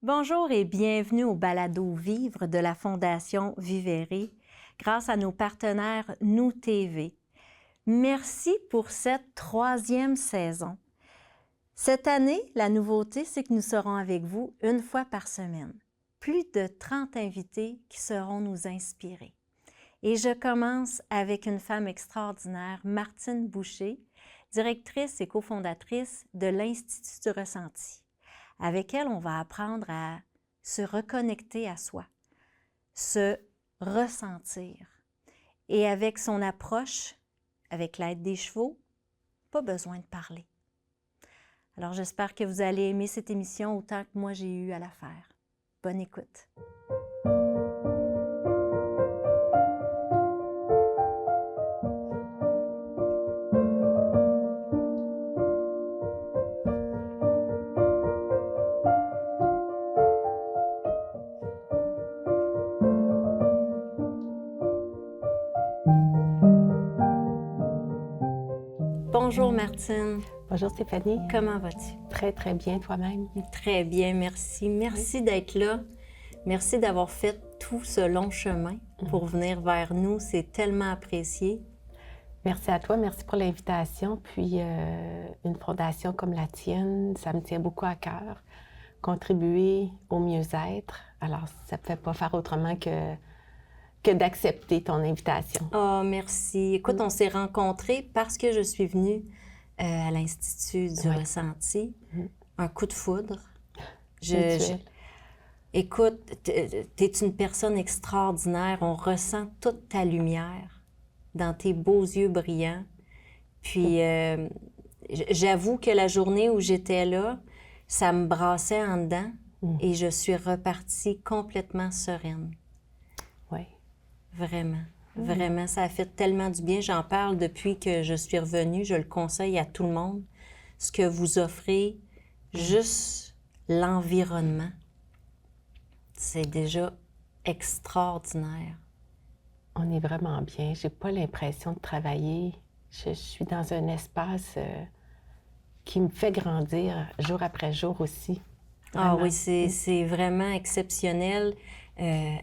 Bonjour et bienvenue au balado Vivre de la Fondation Vivere grâce à nos partenaires Nous TV. Merci pour cette 3e saison. Cette année, la nouveauté, c'est que nous serons avec vous une fois par semaine. Plus de 30 invités qui sauront nous inspirer. Et je commence avec une femme extraordinaire, Martine Boucher, directrice et cofondatrice de l'Institut du Ressenti. Avec elle, on va apprendre à se reconnecter à soi, se ressentir. Et avec son approche, avec l'aide des chevaux, pas besoin de parler. Alors j'espère que vous allez aimer cette émission autant que moi j'ai eu à la faire. Bonne écoute. Bonjour Martine. Bonjour Stéphanie. Comment vas-tu? Très, très bien toi-même. Très bien, merci. Merci d'être là. Merci d'avoir fait tout ce long chemin pour venir vers nous. C'est tellement apprécié. Merci à toi, merci pour l'invitation. Puis une fondation comme la tienne, ça me tient beaucoup à cœur. Contribuer au mieux-être. Alors, ça ne peut pas faire autrement que d'accepter ton invitation. Oh, merci. Écoute, on s'est rencontrés parce que je suis venue à l'Institut du Ressenti. Un coup de foudre. Écoute, t'es une personne extraordinaire. On ressent toute ta lumière dans tes beaux yeux brillants. Puis, j'avoue que la journée où j'étais là, ça me brassait en dedans et je suis repartie complètement sereine. Oui. Vraiment. Vraiment, ça a fait tellement du bien. J'en parle depuis que je suis revenue. Je le conseille à tout le monde. Ce que vous offrez, juste l'environnement, c'est déjà extraordinaire. On est vraiment bien. J'ai pas l'impression de travailler. Je suis dans un espace qui me fait grandir jour après jour aussi. Vraiment. Ah oui, c'est vraiment exceptionnel.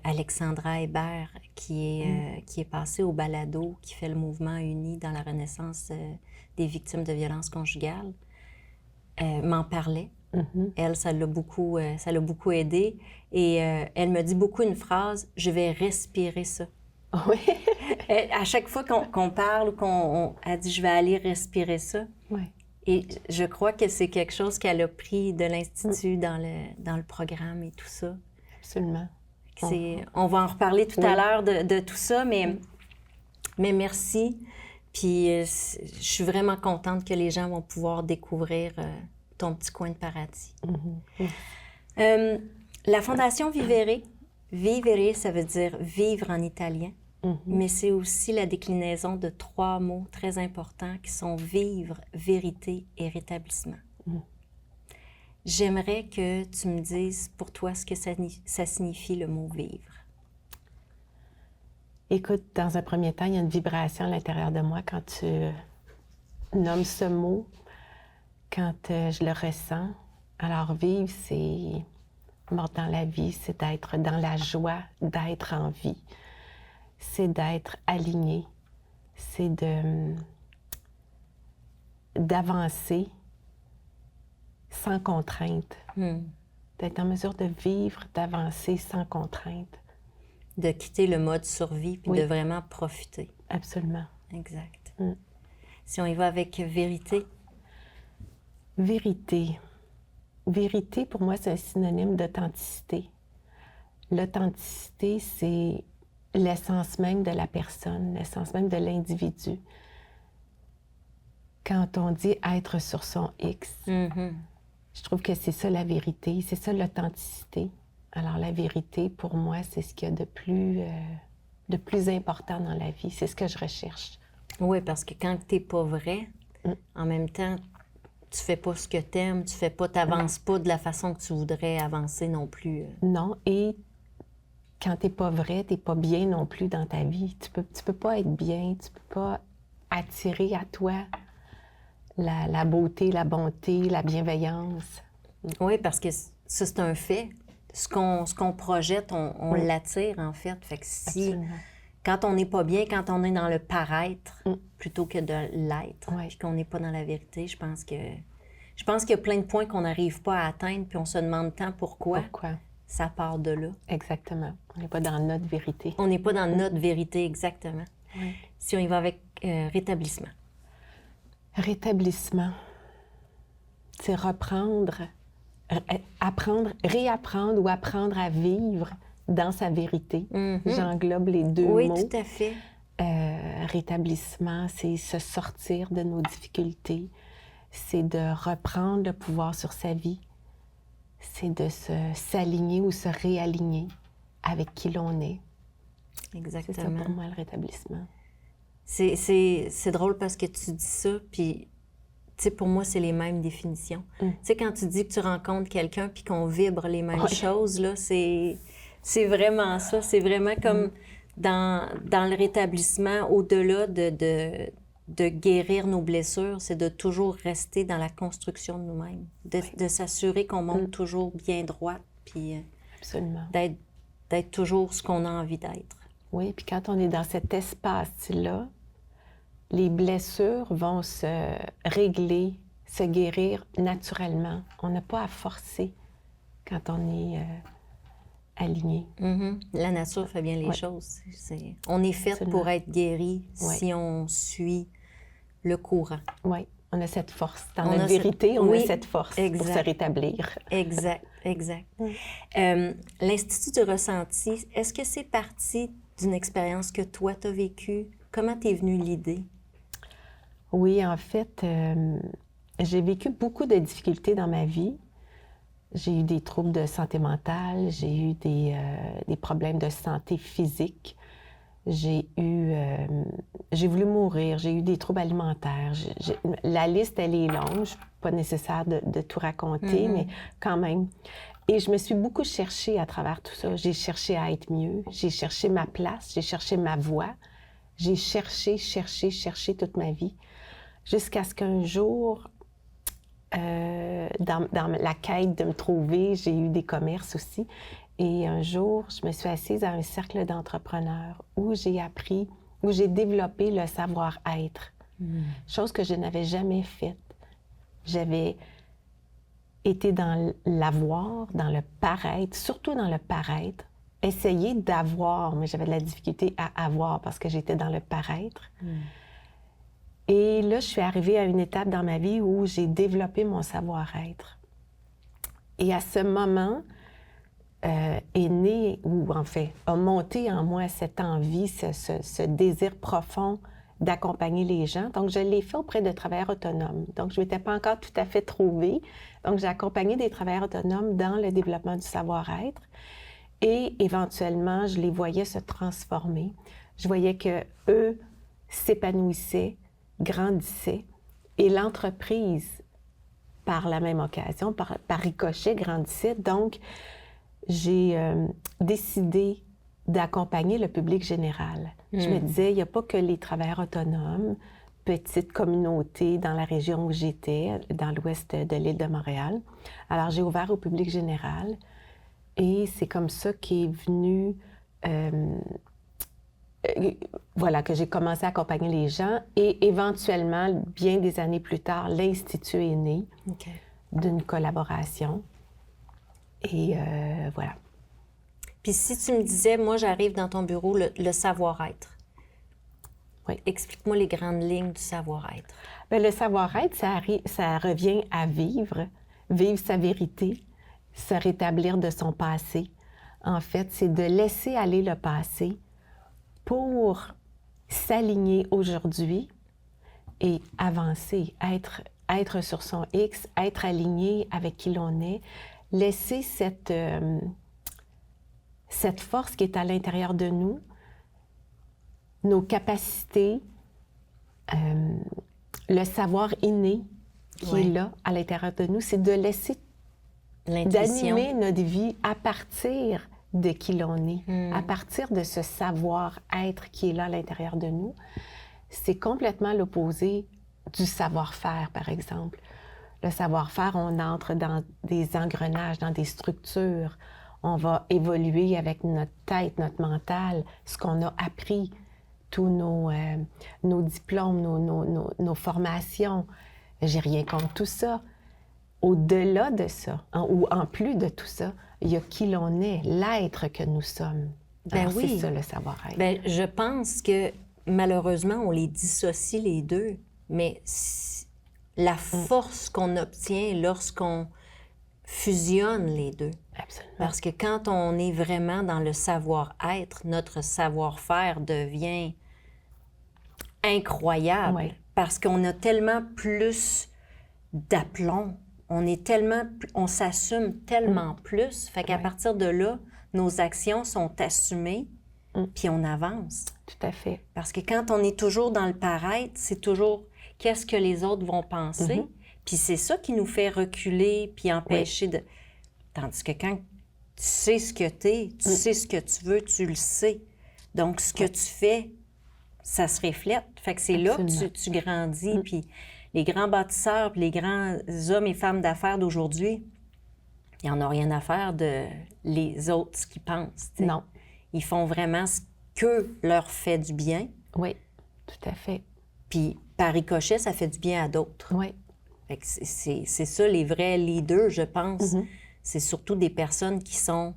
Alexandra Hébert, qui est passée au balado, qui fait le mouvement uni dans la renaissance des victimes de violences conjugales, m'en parlait. Elle, ça l'a beaucoup aidé. Et elle me dit beaucoup une phrase, « Je vais respirer ça ». Oui. À chaque fois qu'on parle ou elle dit « Je vais aller respirer ça ». Oui. Et je crois que c'est quelque chose qu'elle a pris de l'Institut dans le programme et tout ça. Absolument. On va en reparler tout à l'heure de tout ça, mais merci. Puis je suis vraiment contente que les gens vont pouvoir découvrir ton petit coin de paradis. La Fondation Vivere, Vivere, ça veut dire vivre en italien, mais c'est aussi la déclinaison de 3 mots très importants qui sont vivre, vérité et rétablissement. J'aimerais que tu me dises pour toi ce que ça signifie le mot vivre. Écoute, dans un premier temps, il y a une vibration à l'intérieur de moi quand tu nommes ce mot, quand je le ressens. Alors vivre, c'est mort dans la vie, c'est d'être dans la joie, d'être en vie. C'est d'être aligné, c'est d'avancer sans contrainte, d'être en mesure de vivre, d'avancer sans contrainte. De quitter le mode survie puis de vraiment profiter. Absolument. Exact. Si on y va avec vérité. Vérité. Vérité, pour moi, c'est un synonyme d'authenticité. L'authenticité, c'est l'essence même de la personne, l'essence même de l'individu. Quand on dit être sur son X, je trouve que c'est ça la vérité, c'est ça l'authenticité. Alors la vérité, pour moi, c'est ce qu'il y a de plus important dans la vie, c'est ce que je recherche. Oui, parce que quand tu n'es pas vrai, en même temps, tu fais pas ce que tu aimes, t'avances pas de la façon que tu voudrais avancer non plus. Non, et quand tu n'es pas vrai, tu n'es pas bien non plus dans ta vie. Tu peux pas être bien, tu peux pas attirer à toi la beauté, la bonté, la bienveillance. Oui, parce que ça, c'est un fait. ce qu'on projette, on Oui. l'attire, en fait. Fait que si, Absolument. quand on n'est pas bien, quand on est dans le paraître, plutôt que de l'être, Oui. puis qu'on n'est pas dans la vérité, je pense qu'il y a plein de points qu'on n'arrive pas à atteindre, puis on se demande tant pourquoi. Pourquoi? Ça part de là. Exactement. On n'est pas dans notre vérité. On n'est pas dans notre vérité, exactement. Oui. Si on y va avec rétablissement. Rétablissement, c'est réapprendre ou apprendre à vivre dans sa vérité. J'englobe les deux Oui, mots. tout à fait. Rétablissement, c'est se sortir de nos difficultés, c'est de reprendre le pouvoir sur sa vie, c'est de s'aligner ou se réaligner avec qui l'on est. Exactement. C'est ça pour moi, le rétablissement. C'est drôle parce que tu dis ça, puis, tu sais, pour moi, c'est les mêmes définitions. Tu sais, quand tu dis que tu rencontres quelqu'un puis qu'on vibre les mêmes choses, là, c'est vraiment ça. C'est vraiment comme dans le rétablissement, au-delà de guérir nos blessures, c'est de toujours rester dans la construction de nous-mêmes, de s'assurer qu'on monte toujours bien droit, puis Absolument. d'être toujours ce qu'on a envie d'être. Oui, puis quand on est dans cet espace-là, les blessures vont se régler, se guérir naturellement. On n'a pas à forcer quand on est aligné. La nature fait bien les choses. On est fait pour être guéri si on suit le courant. Oui, on a cette force. Dans notre vérité, on a cette force pour se rétablir. Exact. L'Institut du ressenti, est-ce que c'est parti d'une expérience que toi, tu as vécue? Comment t'es venue l'idée? Oui, en fait, j'ai vécu beaucoup de difficultés dans ma vie. J'ai eu des troubles de santé mentale, j'ai eu des problèmes de santé physique, j'ai voulu mourir, j'ai eu des troubles alimentaires. La liste, elle est longue, pas nécessaire de tout raconter, mais quand même. Et je me suis beaucoup cherchée à travers tout ça. J'ai cherché à être mieux, j'ai cherché ma place, j'ai cherché ma voie. J'ai cherché toute ma vie, jusqu'à ce qu'un jour, dans la quête de me trouver, j'ai eu des commerces aussi. Et un jour, je me suis assise à un cercle d'entrepreneurs où j'ai appris, où j'ai développé le savoir-être, chose que je n'avais jamais faite. J'avais été dans l'avoir, dans le paraître, surtout dans le paraître, essayer d'avoir, mais j'avais de la difficulté à avoir parce que j'étais dans le paraître. Et là, je suis arrivée à une étape dans ma vie où j'ai développé mon savoir-être. Et à ce moment, est né, ou en fait, a monté en moi cette envie, ce désir profond d'accompagner les gens. Donc, je l'ai fait auprès de travailleurs autonomes. Donc, je ne m'étais pas encore tout à fait trouvée. Donc, j'ai accompagné des travailleurs autonomes dans le développement du savoir-être. Et éventuellement, je les voyais se transformer. Je voyais qu'eux s'épanouissaient, grandissaient. Et l'entreprise, par la même occasion, par ricochet, grandissait. Donc, j'ai décidé d'accompagner le public général. Je me disais, il n'y a pas que les travailleurs autonomes, petite communauté dans la région où j'étais, dans l'ouest de l'île de Montréal. Alors, j'ai ouvert au public général et c'est comme ça qu'est venu, voilà, que j'ai commencé à accompagner les gens et éventuellement, bien des années plus tard, l'Institut est né d'une collaboration. Et voilà. Puis si tu me disais, moi, j'arrive dans ton bureau, le savoir-être. Oui. Explique-moi les grandes lignes du savoir-être. Bien, le savoir-être, ça revient à vivre sa vérité, se rétablir de son passé. En fait, c'est de laisser aller le passé pour s'aligner aujourd'hui et avancer, être sur son X, être aligné avec qui l'on est, laisser cette force qui est à l'intérieur de nous, nos capacités, le savoir inné qui est là à l'intérieur de nous, c'est de laisser, d'animer notre vie à partir de qui l'on est, à partir de ce savoir-être qui est là à l'intérieur de nous. C'est complètement l'opposé du savoir-faire, par exemple. Le savoir-faire, on entre dans des engrenages, dans des structures. On va évoluer avec notre tête, notre mental, ce qu'on a appris, tous nos diplômes, nos formations. J'ai rien contre tout ça. Au-delà de ça, ou en plus de tout ça, il y a qui l'on est, l'être que nous sommes. Ben Alors, oui. c'est ça, le savoir-être. Bien, je pense que malheureusement, on les dissocie les deux, mais la force qu'on obtient lorsqu'on fusionne les deux. Absolument. Parce que quand on est vraiment dans le savoir-être, notre savoir-faire devient incroyable. Oui. Parce qu'on a tellement plus d'aplomb. On s'assume tellement plus. Fait qu'à Oui. partir de là, nos actions sont assumées, puis on avance. Tout à fait. Parce que quand on est toujours dans le paraître, c'est toujours qu'est-ce que les autres vont penser. Puis c'est ça qui nous fait reculer puis empêcher de... Tandis que quand tu sais ce que t'es, tu sais ce que tu veux, tu le sais. Donc, ce que tu fais, ça se reflète. Fait que c'est là que tu grandis. Puis les grands bâtisseurs, puis les grands hommes et femmes d'affaires d'aujourd'hui, ils n'en ont rien à faire de les autres, ce qu'ils pensent. T'sais. Non. Ils font vraiment ce que leur fait du bien. Oui, tout à fait. Puis par ricochet, ça fait du bien à d'autres. Oui. Fait que c'est ça, les vrais leaders, je pense. C'est surtout des personnes qui sont...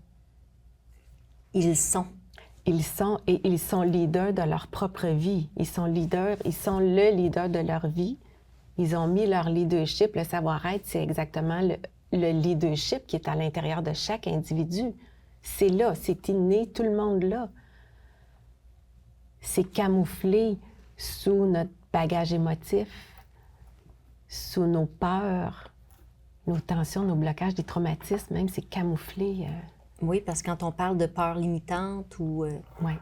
Ils sont. Ils sont leaders de leur propre vie. Ils sont le leader de leur vie. Ils ont mis leur leadership, le savoir-être, c'est exactement le leadership qui est à l'intérieur de chaque individu. C'est là, c'est inné, tout le monde là. C'est camouflé sous notre bagage émotif, sous nos peurs, nos tensions, nos blocages, des traumatismes, même, c'est camouflé. Oui, parce que quand on parle de peur limitante,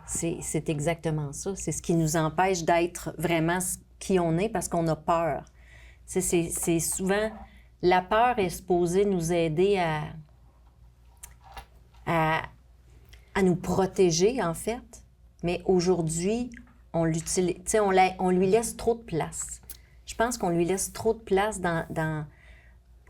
c'est exactement ça. C'est ce qui nous empêche d'être vraiment qui on est parce qu'on a peur. C'est souvent... La peur est supposée nous aider à nous protéger, en fait. Mais aujourd'hui, on l'utilise... on lui laisse trop de place. Je pense qu'on lui laisse trop de place dans...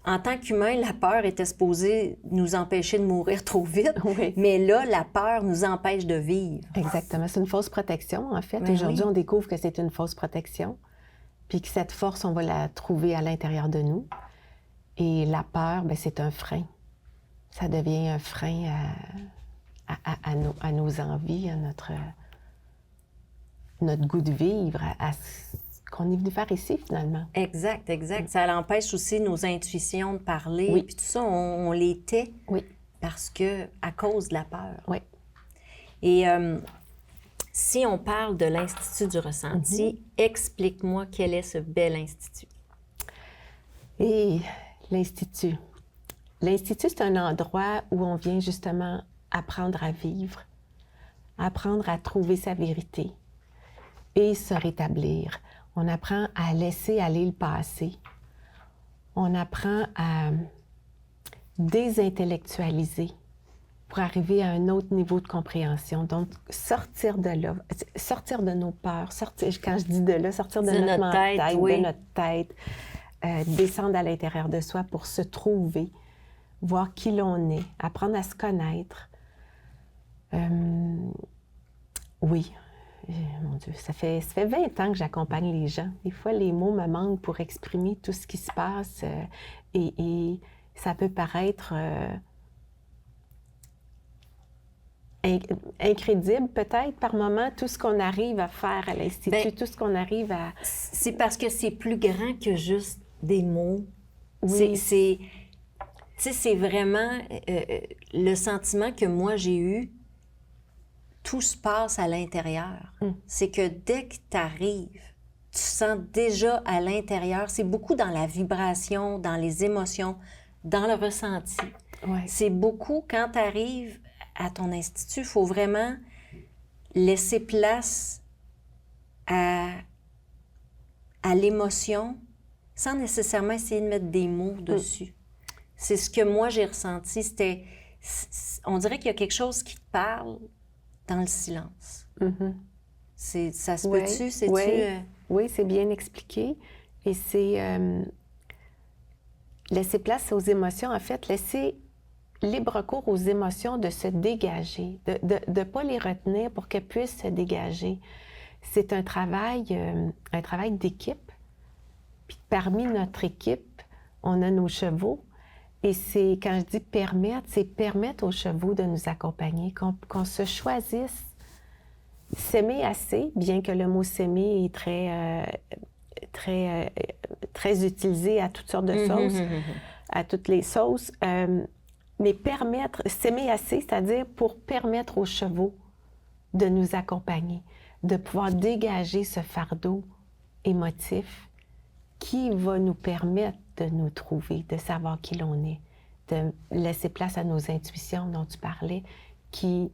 En tant qu'humain, la peur était supposée nous empêcher de mourir trop vite. Oui. Mais là, la peur nous empêche de vivre. Exactement. C'est une fausse protection, en fait. Ben Aujourd'hui, oui. on découvre que c'est une fausse protection, puis que cette force, on va la trouver à l'intérieur de nous. Et la peur, bien, c'est un frein. Ça devient un frein à nos envies, à notre goût de vivre, à ce qu'on est venu faire ici, finalement. Exact, exact. Ça empêche aussi nos intuitions de parler. Oui. Puis tout ça, on les tait Oui. parce que, à cause de la peur. Oui. Et si on parle de l'Institut du ressenti, explique-moi quel est ce bel institut. Et l'Institut. L'Institut, c'est un endroit où on vient justement apprendre à vivre, apprendre à trouver sa vérité et se rétablir. On apprend à laisser aller le passé. On apprend à désintellectualiser pour arriver à un autre niveau de compréhension. Donc, sortir de là, sortir de nos peurs, quand je dis de là, sortir de notre tête, oui. de notre tête, descendre à l'intérieur de soi pour se trouver, voir qui l'on est, apprendre à se connaître. Oui. Mon Dieu, ça fait 20 ans que j'accompagne les gens. Des fois, les mots me manquent pour exprimer tout ce qui se passe et ça peut paraître incrédible peut-être par moment, tout ce qu'on arrive à faire à l'Institut, tout ce qu'on arrive à... C'est parce que c'est plus grand que juste des mots. Oui. C'est vraiment le sentiment que moi j'ai eu. Tout se passe à l'intérieur. C'est que dès que tu arrives, tu sens déjà à l'intérieur, c'est beaucoup dans la vibration, dans les émotions, dans le ressenti. Ouais. C'est beaucoup, quand tu arrives à ton institut, il faut vraiment laisser place à l'émotion sans nécessairement essayer de mettre des mots dessus. C'est ce que moi j'ai ressenti. On dirait qu'il y a quelque chose qui te parle dans le silence. Ça se peut-tu? Oui, c'est bien expliqué. Et c'est laisser place aux émotions, en fait, laisser libre cours aux émotions de se dégager, de ne pas les retenir pour qu'elles puissent se dégager. C'est un travail d'équipe. Puis parmi notre équipe, on a nos chevaux. Et c'est, quand je dis permettre, c'est permettre aux chevaux de nous accompagner, qu'on se choisisse. S'aimer assez, bien que le mot s'aimer est très utilisé à toutes sortes de sauces, à toutes les sauces. Mais s'aimer assez, c'est-à-dire pour permettre aux chevaux de nous accompagner, de pouvoir dégager ce fardeau émotif qui va nous permettre de nous trouver, de savoir qui l'on est, de laisser place à nos intuitions dont tu parlais, qui,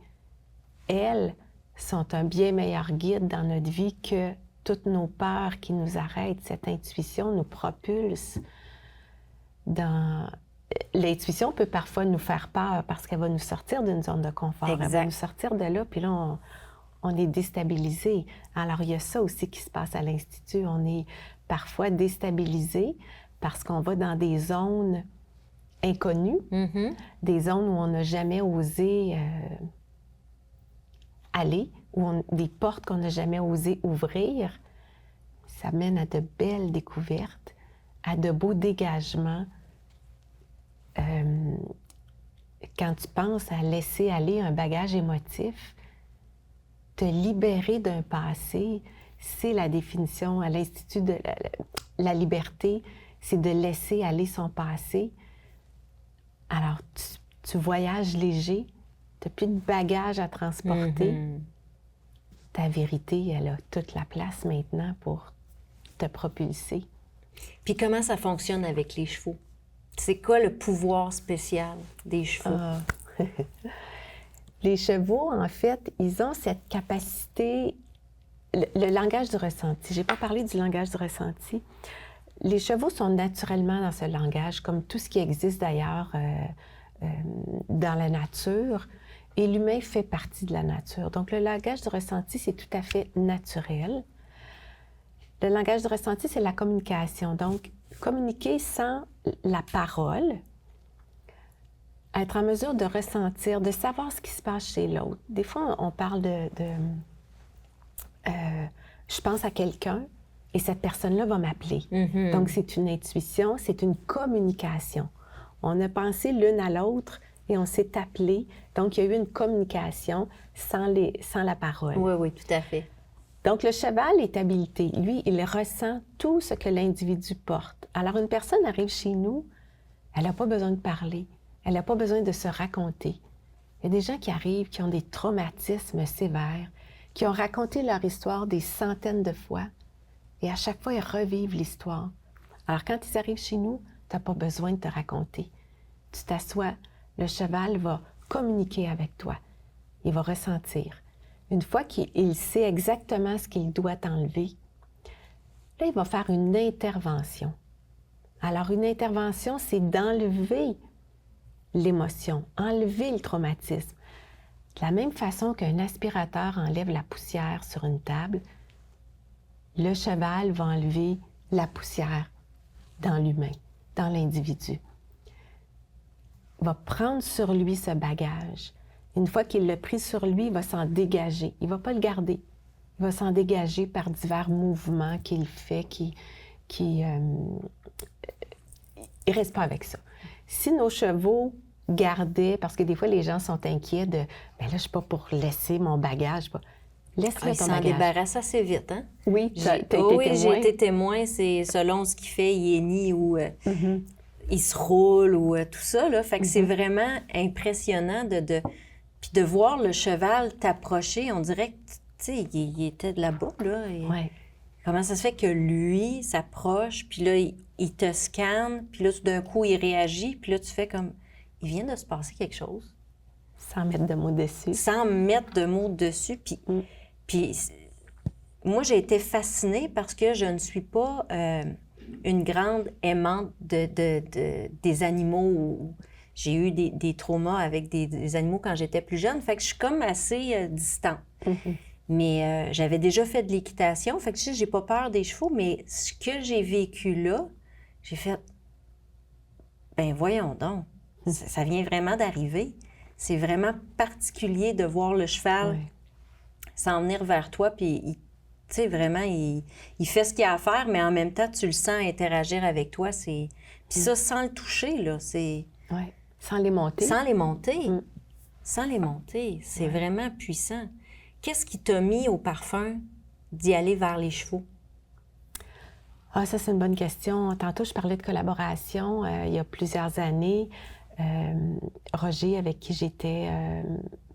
elles, sont un bien meilleur guide dans notre vie que toutes nos peurs qui nous arrêtent. Cette intuition nous propulse dans... L'intuition peut parfois nous faire peur parce qu'elle va nous sortir d'une zone de confort. Exact. Elle va nous sortir de là, puis là, on est déstabilisé. Alors, il y a ça aussi qui se passe à l'Institut. On est parfois déstabilisé parce qu'on va dans des zones inconnues, des zones où on n'a jamais osé aller, des portes qu'on n'a jamais osé ouvrir. Ça mène à de belles découvertes, à de beaux dégagements. Quand tu penses à laisser aller un bagage émotif, te libérer d'un passé, c'est la définition à l'Institut de la liberté, c'est de laisser aller son passé. Alors, tu voyages léger, tu n'as plus de bagages à transporter. Ta vérité, elle a toute la place maintenant pour te propulser. Puis comment ça fonctionne avec les chevaux? C'est quoi le pouvoir spécial des chevaux? Les chevaux, en fait, ils ont cette capacité, le langage du ressenti. Je n'ai pas parlé du langage du ressenti. Les chevaux sont naturellement dans ce langage, comme tout ce qui existe d'ailleurs dans la nature, et l'humain fait partie de la nature. Donc, le langage du ressenti, c'est tout à fait naturel. Le langage du ressenti, c'est la communication. Donc, communiquer sans la parole, être en mesure de ressentir, de savoir ce qui se passe chez l'autre. Des fois, on parle je pense à quelqu'un et cette personne-là va m'appeler. Donc, c'est une intuition, c'est une communication. On a pensé l'une à l'autre et on s'est appelé. Donc, il y a eu une communication sans la parole. Oui, oui, tout à fait. Donc, le cheval est habilité. Lui, il ressent tout ce que l'individu porte. Alors, une personne arrive chez nous, elle n'a pas besoin de parler. Elle n'a pas besoin de se raconter. Il y a des gens qui arrivent, qui ont des traumatismes sévères, qui ont raconté leur histoire des centaines de fois. Et à chaque fois, ils revivent l'histoire. Alors, quand ils arrivent chez nous, tu n'as pas besoin de te raconter. Tu t'assois, le cheval va communiquer avec toi. Il va ressentir. Une fois qu'il sait exactement ce qu'il doit enlever, là, il va faire une intervention. Alors, une intervention, c'est d'enlever l'émotion, enlever le traumatisme. De la même façon qu'un aspirateur enlève la poussière sur une table, le cheval va enlever la poussière dans l'humain, dans l'individu. Il va prendre sur lui ce bagage. Une fois qu'il l'a pris sur lui, il va s'en dégager. Il ne va pas le garder. Il va s'en dégager par divers mouvements qu'il fait, il ne reste pas avec ça. Si nos chevaux gardaient, parce que des fois, les gens sont inquiets de « bien là, je ne suis pas pour laisser mon bagage. » Laisse-le ton bagage. Il s'en débarrasse assez vite, hein? Oui, j'ai été témoin. C'est selon ce qu'il fait, il est ni ou il se roule ou tout ça, là. Fait que c'est vraiment impressionnant puis de voir le cheval t'approcher. On dirait que, tu sais, il était de là-bas, là. Ouais. Comment ça se fait que lui s'approche, puis là, il te scanne, puis là, tout d'un coup, il réagit, puis là, tu fais comme... Il vient de se passer quelque chose. Sans mettre de mots dessus. Sans mettre de mots dessus. Puis moi, j'ai été fascinée parce que je ne suis pas une grande aimante des animaux. J'ai eu des traumas avec des animaux quand j'étais plus jeune. Fait que je suis comme assez distante. Mais j'avais déjà fait de l'équitation. Fait que je sais, j'ai pas peur des chevaux. Mais ce que j'ai vécu là, j'ai fait... Ben voyons donc. Ça vient vraiment d'arriver. C'est vraiment particulier de voir le cheval s'en venir vers toi, puis tu sais, vraiment, il fait ce qu'il a à faire, mais en même temps, tu le sens interagir avec toi. Puis ça, sans le toucher, là, c'est... Oui, sans les monter. Sans les monter. Sans les monter. C'est vraiment puissant. Qu'est-ce qui t'a mis au parfum d'y aller vers les chevaux? Ah, ça, c'est une bonne question. Tantôt, je parlais de collaboration. Il y a plusieurs années, Roger, avec qui j'étais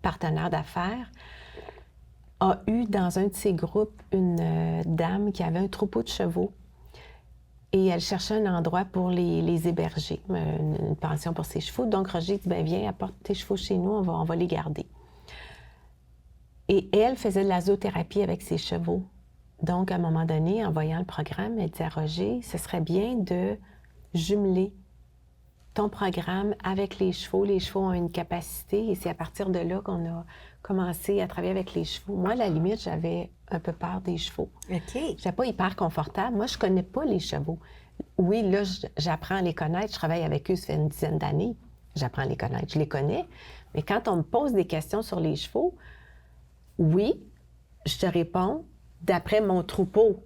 partenaire d'affaires, a eu dans un de ses groupes une dame qui avait un troupeau de chevaux et elle cherchait un endroit pour les héberger, une pension pour ses chevaux. Donc, Roger dit, bien, viens, apporte tes chevaux chez nous, on va les garder. Et elle faisait de la zoothérapie avec ses chevaux. Donc, à un moment donné, en voyant le programme, elle dit à Roger, ce serait bien de jumeler ton programme avec les chevaux. Les chevaux ont une capacité et c'est à partir de là qu'on a commencé à travailler avec les chevaux. Moi, à la limite, j'avais un peu peur des chevaux. OK. Je n'étais pas hyper confortable. Moi, je ne connais pas les chevaux. Oui, là, j'apprends à les connaître. Je travaille avec eux, ça fait une dizaine d'années. J'apprends à les connaître. Je les connais. Mais quand on me pose des questions sur les chevaux, oui, je te réponds d'après mon troupeau.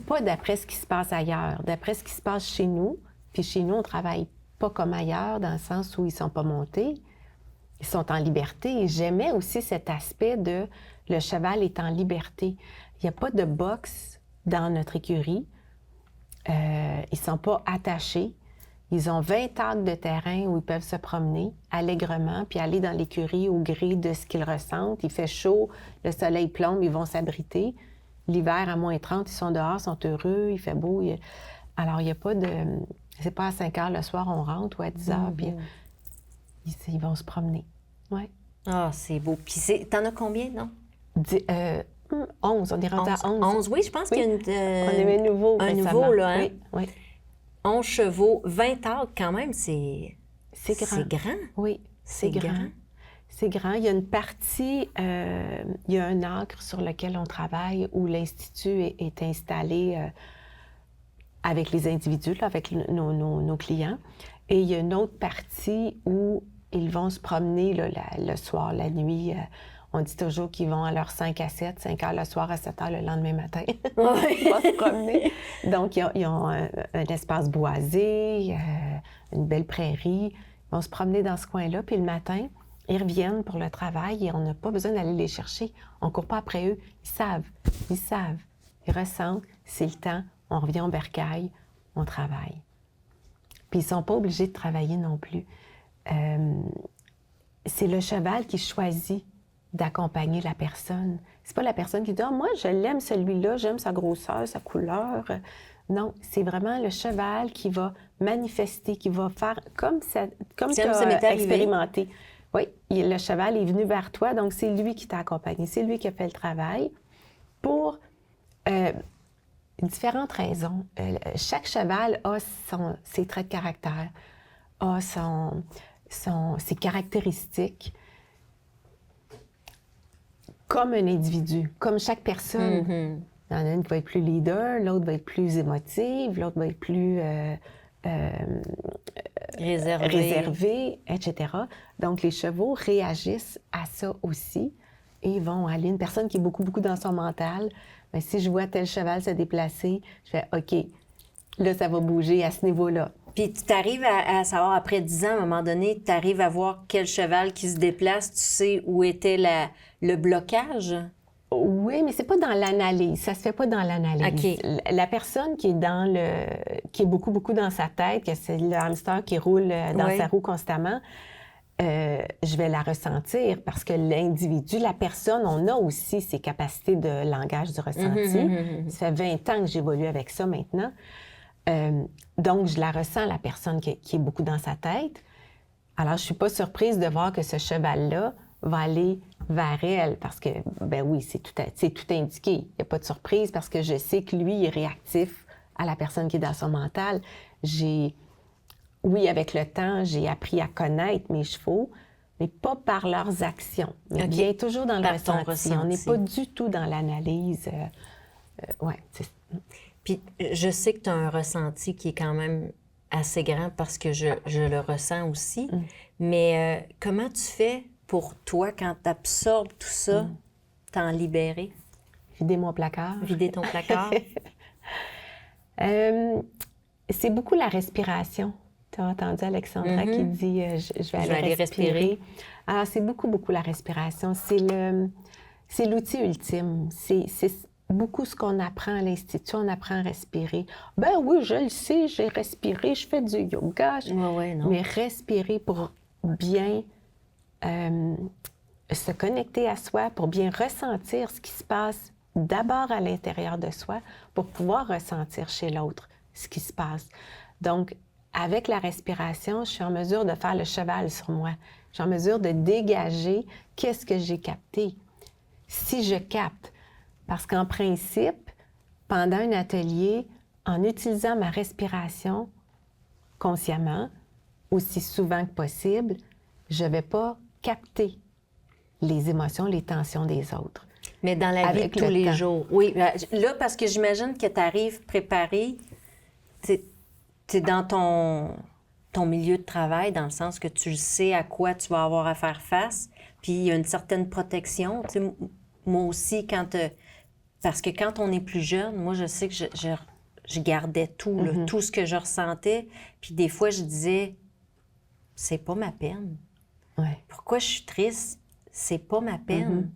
Pas d'après ce qui se passe ailleurs, d'après ce qui se passe chez nous. Puis chez nous, on travaille pas comme ailleurs, dans le sens où ils sont pas montés. Ils sont en liberté. Et j'aimais aussi cet aspect de le cheval est en liberté. Il n'y a pas de box dans notre écurie. Ils sont pas attachés. Ils ont 20 acres de terrain où ils peuvent se promener allègrement, puis aller dans l'écurie au gré de ce qu'ils ressentent. Il fait chaud, le soleil plombe, ils vont s'abriter. L'hiver, à moins 30, ils sont dehors, sont heureux, il fait beau. Alors, il n'y a pas de... C'est pas à 5 heures le soir, on rentre, ou à 10 heures, puis ils vont se promener. Oui. Ah, c'est beau. Puis t'en as combien, non? 11, on est rendu à 11. 11, oui, je pense qu'il y a une... On est un nouveau récemment. Nouveau, là, hein? Oui. 11 chevaux, 20 acres, quand même, c'est grand. C'est grand. Oui, c'est grand. C'est grand. Il y a une partie, il y a un acre sur lequel on travaille où l'Institut est installé avec les individus, là, avec nos clients. Et il y a une autre partie où ils vont se promener là, le soir, la nuit. On dit toujours qu'ils vont à leur 5 à 7, 5 heures le soir à 7 heures le lendemain matin. Ils vont se promener. Donc, ils ont un espace boisé, une belle prairie. Ils vont se promener dans ce coin-là. Puis le matin, ils reviennent pour le travail et on n'a pas besoin d'aller les chercher. On ne court pas après eux. Ils savent. Ils ressentent. C'est le temps. On revient au bercail. On travaille. Puis ils ne sont pas obligés de travailler non plus. C'est le cheval qui choisit d'accompagner la personne. C'est pas la personne qui dit « Ah, moi, je l'aime celui-là, j'aime sa grosseur, sa couleur. » Non, c'est vraiment le cheval qui va manifester, qui va faire comme tu as expérimenté. Oui, le cheval est venu vers toi, donc c'est lui qui t'a accompagné, c'est lui qui a fait le travail pour différentes raisons. Chaque cheval a ses traits de caractère, a ses caractéristiques. Comme un individu, comme chaque personne. Il y en a une qui va être plus leader, l'autre va être plus émotive, l'autre va être plus réservée, etc. Donc, les chevaux réagissent à ça aussi et vont aller. Une personne qui est beaucoup dans son mental, bien, si je vois tel cheval se déplacer, je fais « OK, là, ça va bouger à ce niveau-là ». Puis tu arrives à savoir, après 10 ans, à un moment donné, tu arrives à voir quel cheval qui se déplace, tu sais où était le blocage? Oui, mais c'est pas dans l'analyse. Ça se fait pas dans l'analyse. Okay. La personne qui est qui est beaucoup dans sa tête, que c'est le hamster qui roule dans sa roue constamment, je vais la ressentir parce que l'individu, la personne, on a aussi ses capacités de langage du ressenti. Ça fait 20 ans que j'évolue avec ça maintenant. Donc, je la ressens, la personne qui est beaucoup dans sa tête. Alors, je suis pas surprise de voir que ce cheval-là va aller vers elle parce que, ben oui, c'est tout indiqué. Il n'y a pas de surprise parce que je sais que lui est réactif à la personne qui est dans son mental. Oui, avec le temps, j'ai appris à connaître mes chevaux, mais pas par leurs actions, mais bien toujours dans le ressenti. On n'est pas du tout dans l'analyse. Puis je sais que tu as un ressenti qui est quand même assez grand parce que je le ressens aussi. Mais comment tu fais pour toi, quand tu absorbes tout ça, t'en libérer? Vider mon placard. Vider ton placard? C'est beaucoup la respiration. Tu as entendu Alexandra qui dit je vais aller respirer. Alors, c'est beaucoup la respiration. C'est l'outil ultime. C'est beaucoup ce qu'on apprend à l'Institut. On apprend à respirer. Ben oui, je le sais, j'ai respiré, je fais du yoga. Non. Mais respirer pour bien se connecter à soi, pour bien ressentir ce qui se passe d'abord à l'intérieur de soi, pour pouvoir ressentir chez l'autre ce qui se passe. Donc, avec la respiration, je suis en mesure de faire le cheval sur moi. Je suis en mesure de dégager qu'est-ce que j'ai capté. Si je capte, parce qu'en principe, pendant un atelier, en utilisant ma respiration consciemment, aussi souvent que possible, je ne vais pas capter les émotions, les tensions des autres. Mais dans la vie de tous les jours. Oui, là, parce que j'imagine que tu arrives préparé, tu es dans ton milieu de travail, dans le sens que tu sais à quoi tu vas avoir à faire face, puis il y a une certaine protection. Tu sais, moi aussi, parce que quand on est plus jeune, moi, je sais que je gardais tout, là, tout ce que je ressentais, puis des fois, je disais, c'est pas ma peine. Ouais. Pourquoi je suis triste? C'est pas ma peine.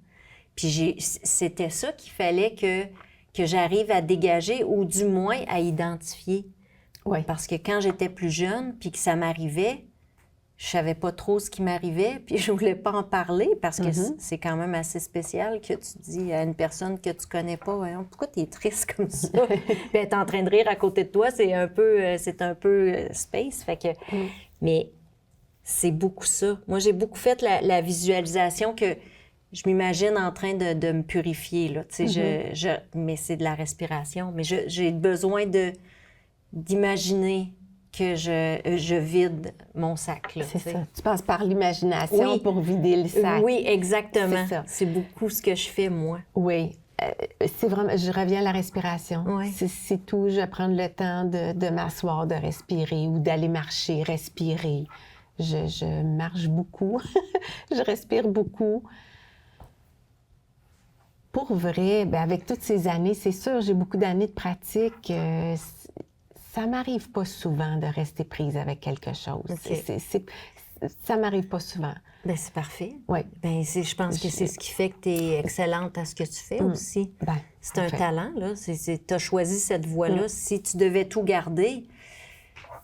Puis c'était ça qu'il fallait que j'arrive à dégager ou du moins à identifier. Oui. Parce que quand j'étais plus jeune puis que ça m'arrivait, je savais pas trop ce qui m'arrivait puis je voulais pas en parler parce que c'est quand même assez spécial que tu dis à une personne que tu connais pas « Pourquoi tu es triste comme ça? » Puis être en train de rire à côté de toi, c'est un peu space. Fait que, mais c'est beaucoup ça. Moi, j'ai beaucoup fait la visualisation que je m'imagine en train de me purifier, là. Tu sais, mais c'est de la respiration. Mais j'ai besoin d'imaginer que je vide mon sac, là. C'est ça. Tu passes par l'imagination pour vider le sac. Oui, exactement. C'est ça. C'est beaucoup ce que je fais, moi. Oui. C'est vraiment... Je reviens à la respiration. Oui. C'est tout. Je vais prendre le temps de m'asseoir, de respirer ou d'aller marcher, respirer. Je marche beaucoup. Je respire beaucoup. Pour vrai, bien, avec toutes ces années, c'est sûr, j'ai beaucoup d'années de pratique. Ça m'arrive pas souvent de rester prise avec quelque chose. Okay. Ça m'arrive pas souvent. Bien, c'est parfait. Oui. Bien, je pense que c'est ce qui fait que tu es excellente à ce que tu fais aussi. Ben, c'est un talent, là. Tu as choisi cette voie-là. Si tu devais tout garder,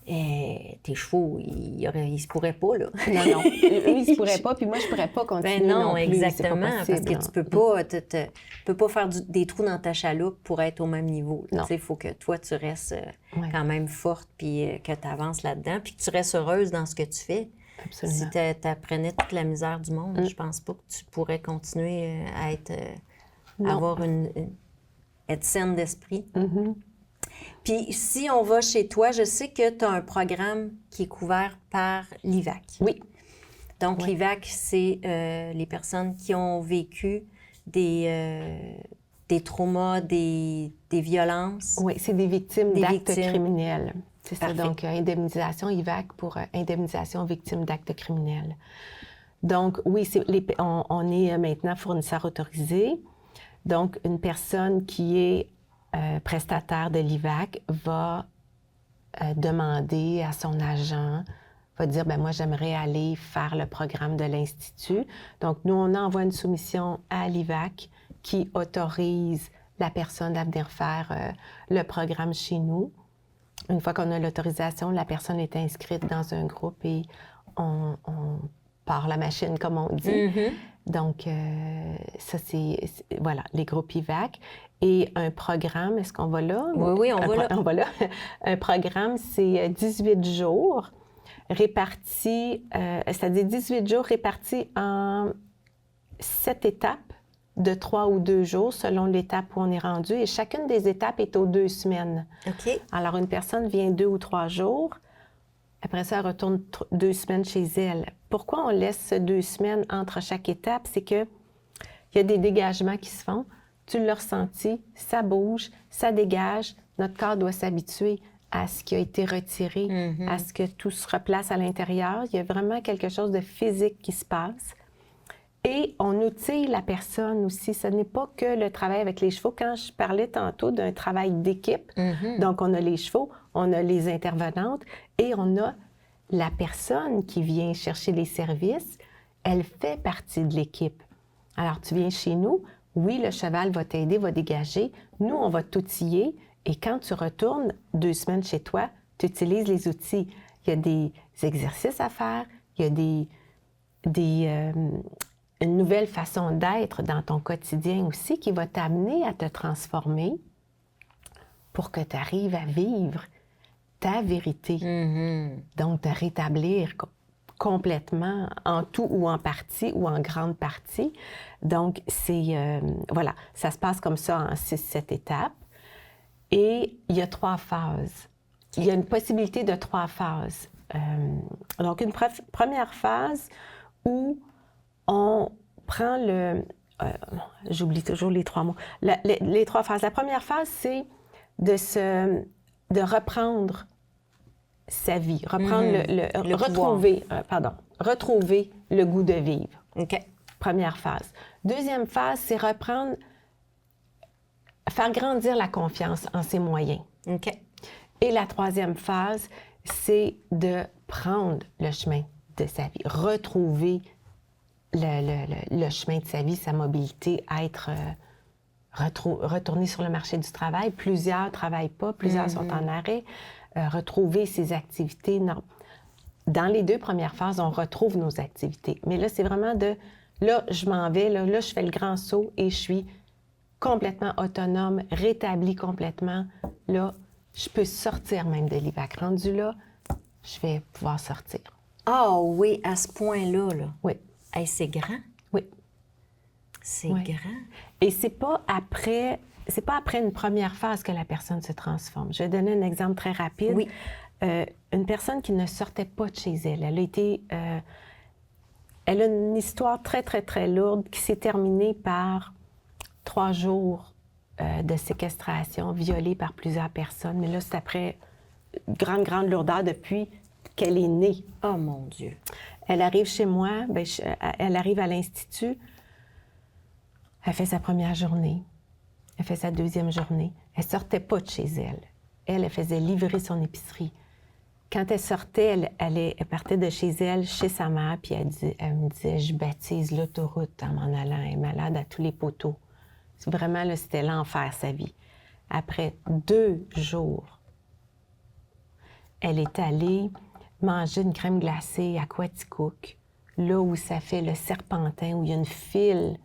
tes chevaux, ils se pourraient pas, là. Non. Eux, ils se pourraient pas, puis moi, je pourrais pas continuer. Ben non, plus. exactement. C'est pas possible, parce que tu peux pas faire des trous dans ta chaloupe pour être au même niveau. Il faut que toi, tu restes quand même forte, puis que tu avances là-dedans, puis que tu restes heureuse dans ce que tu fais. Absolument. Si tu apprenais toute la misère du monde, je pense pas que tu pourrais continuer à être être saine d'esprit. Puis si on va chez toi, je sais que tu as un programme qui est couvert par l'IVAC. Oui. Donc, l'IVAC, c'est les personnes qui ont vécu des traumas, des violences. Oui, c'est des victimes d'actes criminels. C'est ça, donc indemnisation IVAC pour indemnisation victime d'actes criminels. Donc, oui, on est maintenant fournisseur autorisé. Donc, une personne qui est prestataire de l'IVAC va demander à son agent, va dire, bien, moi, j'aimerais aller faire le programme de l'Institut. Donc, nous, on envoie une soumission à l'IVAC qui autorise la personne à venir faire le programme chez nous. Une fois qu'on a l'autorisation, la personne est inscrite dans un groupe et on part la machine, comme on dit. Donc, ça, voilà, les groupes IVAC. Et un programme, est-ce qu'on va là? Oui, on va là. Un programme, c'est 18 jours répartis, c'est-à-dire 18 jours répartis en 7 étapes de 3 ou 2 jours selon l'étape où on est rendu. Et chacune des étapes est aux 2 semaines. OK. Alors, une personne vient 2 ou 3 jours. Après ça, elle retourne 2 semaines chez elle. Pourquoi on laisse 2 semaines entre chaque étape? C'est qu'il y a des dégagements qui se font. Tu l'as ressenti, ça bouge, ça dégage. Notre corps doit s'habituer à ce qui a été retiré, à ce que tout se replace à l'intérieur. Il y a vraiment quelque chose de physique qui se passe. Et on outille la personne aussi. Ce n'est pas que le travail avec les chevaux. Quand je parlais tantôt d'un travail d'équipe, donc on a les chevaux, on a les intervenantes et on a la personne qui vient chercher les services. Elle fait partie de l'équipe. Alors, tu viens chez nous, oui, le cheval va t'aider, va dégager. Nous, on va t'outiller. Et quand tu retournes 2 semaines chez toi, tu utilises les outils. Il y a des exercices à faire, il y a une nouvelle façon d'être dans ton quotidien aussi qui va t'amener à te transformer pour que tu arrives à vivre ta vérité. Donc, te rétablir complètement, en tout ou en partie ou en grande partie. Donc, c'est, voilà, ça se passe comme ça en 6-7 étapes. Et il y a 3 phases. Il y a une possibilité de 3 phases. Donc, une première phase où on prend le... j'oublie toujours les 3 mots. Les 3 phases. La première phase, c'est de reprendre sa vie, reprendre retrouver le goût de vivre. OK. Première phase. Deuxième phase, c'est faire grandir la confiance en ses moyens. OK. Et la troisième phase, c'est de prendre le chemin de sa vie, retrouver le chemin de sa vie, sa mobilité, retourner sur le marché du travail. Plusieurs ne travaillent pas, plusieurs sont en arrêt. Retrouver ses activités. Non. Dans les 2 premières phases, on retrouve nos activités. Mais là, c'est vraiment là, je m'en vais, là, je fais le grand saut et je suis complètement autonome, rétablie complètement. Là, je peux sortir même de l'IVAC. Rendu là, je vais pouvoir sortir. Ah oui, à ce point-là, là. Oui. Hey, c'est grand. Oui. C'est Oui. grand. Et c'est pas après une première phase que la personne se transforme. Je vais donner un exemple très rapide. Oui. Une personne qui ne sortait pas de chez elle. Elle a une histoire très, très, très lourde qui s'est terminée par 3 jours de séquestration, violée par plusieurs personnes. Mais là, c'est après grande, grande lourdeur depuis qu'elle est née. Oh mon Dieu. Elle arrive chez moi, elle arrive à l'Institut, elle fait sa première journée, elle fait sa deuxième journée. Elle sortait pas de chez elle. Elle faisait livrer son épicerie. Quand elle sortait, elle partait de chez elle, chez sa mère, puis elle me disait « Je baptise l'autoroute en m'en allant. Elle est malade à tous les poteaux. » Vraiment, là, c'était l'enfer, sa vie. Après 2 jours, elle est allée manger une crème glacée à Quaticook, là où ça fait le Serpentin, où il y a une file.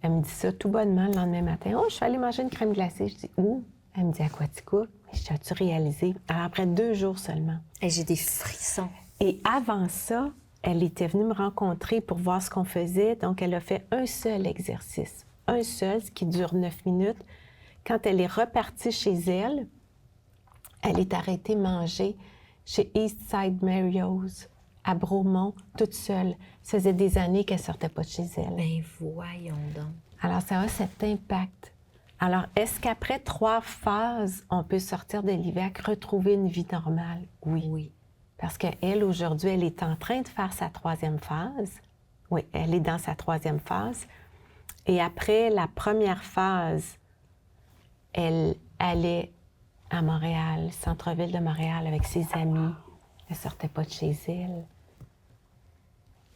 Elle me dit ça tout bonnement le lendemain matin. « Oh, je suis allée manger une crème glacée. » Je dis « Où? » Elle me dit « À Quaticook. » Mais as-tu réalisé? Alors, après 2 jours seulement. Et j'ai des frissons. Et avant ça, elle était venue me rencontrer pour voir ce qu'on faisait. Donc, elle a fait un seul exercice. Un seul, ce qui dure 9 minutes. Quand elle est repartie chez elle, elle est arrêtée manger chez Eastside Mario's, à Bromont, toute seule. Ça faisait des années qu'elle ne sortait pas de chez elle. Ben voyons donc. Alors, ça a cet impact. Alors, est-ce qu'après 3 phases, on peut sortir de l'IVAC, retrouver une vie normale? Oui. Oui. Parce qu'elle, aujourd'hui, elle est en train de faire sa 3e phase. Oui, elle est dans sa 3e phase. Et après la première phase, elle allait à Montréal, centre-ville de Montréal, avec ses amis. Elle ne sortait pas de chez elle.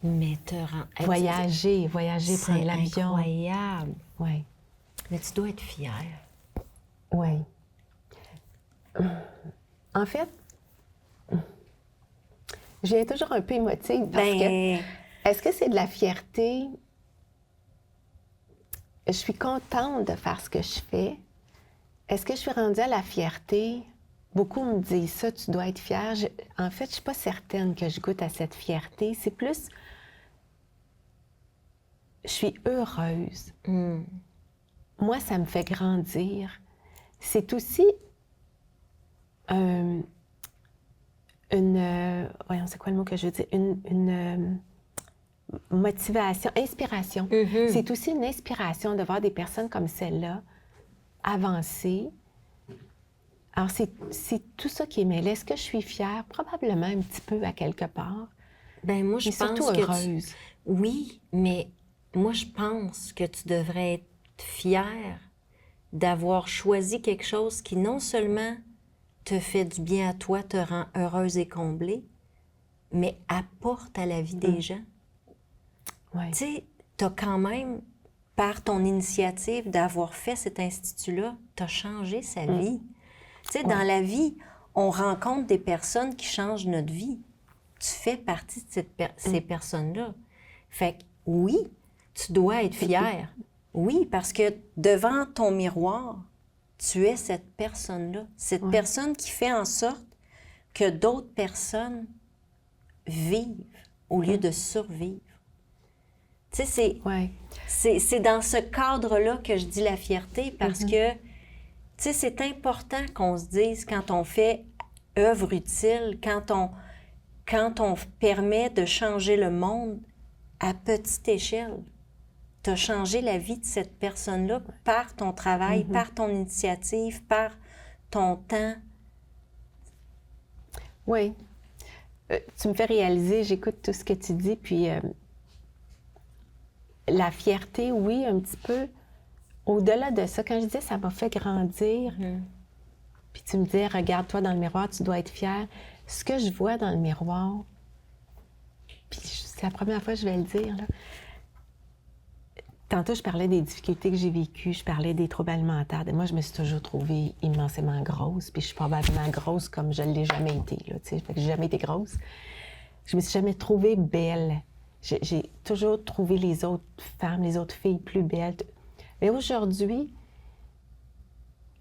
Mais Voyager, prendre l'avion. C'est incroyable. Oui. Mais tu dois être fière. Oui. En fait, je viens toujours un peu émotive parce que est-ce que c'est de la fierté? Je suis contente de faire ce que je fais. Est-ce que je suis rendue à la fierté? Beaucoup me disent ça, tu dois être fière. En fait, je ne suis pas certaine que je goûte à cette fierté. C'est plus, je suis heureuse. Moi, ça me fait grandir. C'est aussi voyons, c'est quoi le mot que je veux dire? Une motivation, inspiration. C'est aussi une inspiration de voir des personnes comme celle-là avancer Alors, c'est tout ça qui est mêlé. Est-ce que je suis fière? Probablement un petit peu à quelque part. Ben moi, je Mais pense surtout que heureuse. Oui, mais moi, je pense que tu devrais être fière d'avoir choisi quelque chose qui non seulement te fait du bien à toi, te rend heureuse et comblée, mais apporte à la vie des gens. Ouais. Tu sais, tu as quand même, par ton initiative d'avoir fait cet institut-là, tu as changé sa vie. Tu sais, dans la vie, on rencontre des personnes qui changent notre vie. Tu fais partie de ces personnes-là. Fait que oui, tu dois être fière. Oui, parce que devant ton miroir, tu es cette personne-là. Cette personne qui fait en sorte que d'autres personnes vivent au lieu de survivre. Tu sais, c'est dans ce cadre-là que je dis la fierté parce que, tu sais, c'est important qu'on se dise quand on fait œuvre utile, quand on permet de changer le monde à petite échelle. Tu as changé la vie de cette personne-là par ton travail, par ton initiative, par ton temps. Oui. Tu me fais réaliser, j'écoute tout ce que tu dis, puis la fierté, oui, un petit peu. Au-delà de ça, quand je dis ça m'a fait grandir, puis tu me dis, regarde-toi dans le miroir, tu dois être fière. Ce que je vois dans le miroir, puis c'est la première fois que je vais le dire, là. Tantôt, je parlais des difficultés que j'ai vécues, je parlais des troubles alimentaires. Moi, je me suis toujours trouvée immensément grosse, puis je suis probablement grosse comme je ne l'ai jamais été, là, tu sais. Fait que j'ai jamais été grosse. Je me suis jamais trouvée belle. J'ai toujours trouvé les autres femmes, les autres filles plus belles. Mais aujourd'hui,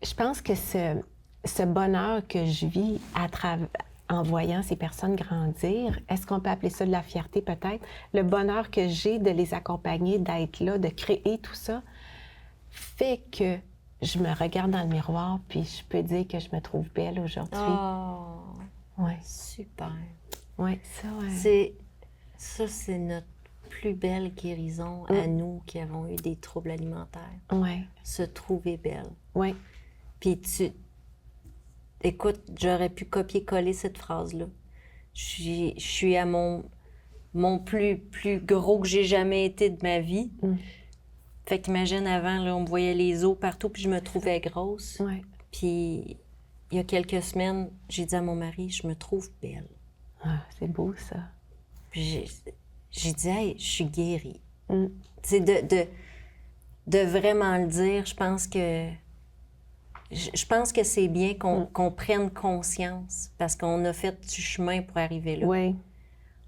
je pense que ce bonheur que je vis en voyant ces personnes grandir, est-ce qu'on peut appeler ça de la fierté peut-être? Le bonheur que j'ai de les accompagner, d'être là, de créer tout ça, fait que je me regarde dans le miroir puis je peux dire que je me trouve belle aujourd'hui. Oh, ouais. Super. Oui, ça, ouais. C'est notre plus belle guérison à nous qui avons eu des troubles alimentaires. Oui. Se trouver belle. Oui. Puis écoute, j'aurais pu copier-coller cette phrase-là. Je suis à mon plus gros que j'ai jamais été de ma vie. Fait qu'imagine avant, là, on me voyait les os partout, puis je me trouvais grosse. Ouais. Puis il y a quelques semaines, j'ai dit à mon mari, je me trouve belle. Ah, c'est beau, ça. Puis j'ai dit, hey, je suis guérie. Tu sais, de vraiment le dire, je pense que c'est bien qu'on prenne conscience parce qu'on a fait du chemin pour arriver là. Oui.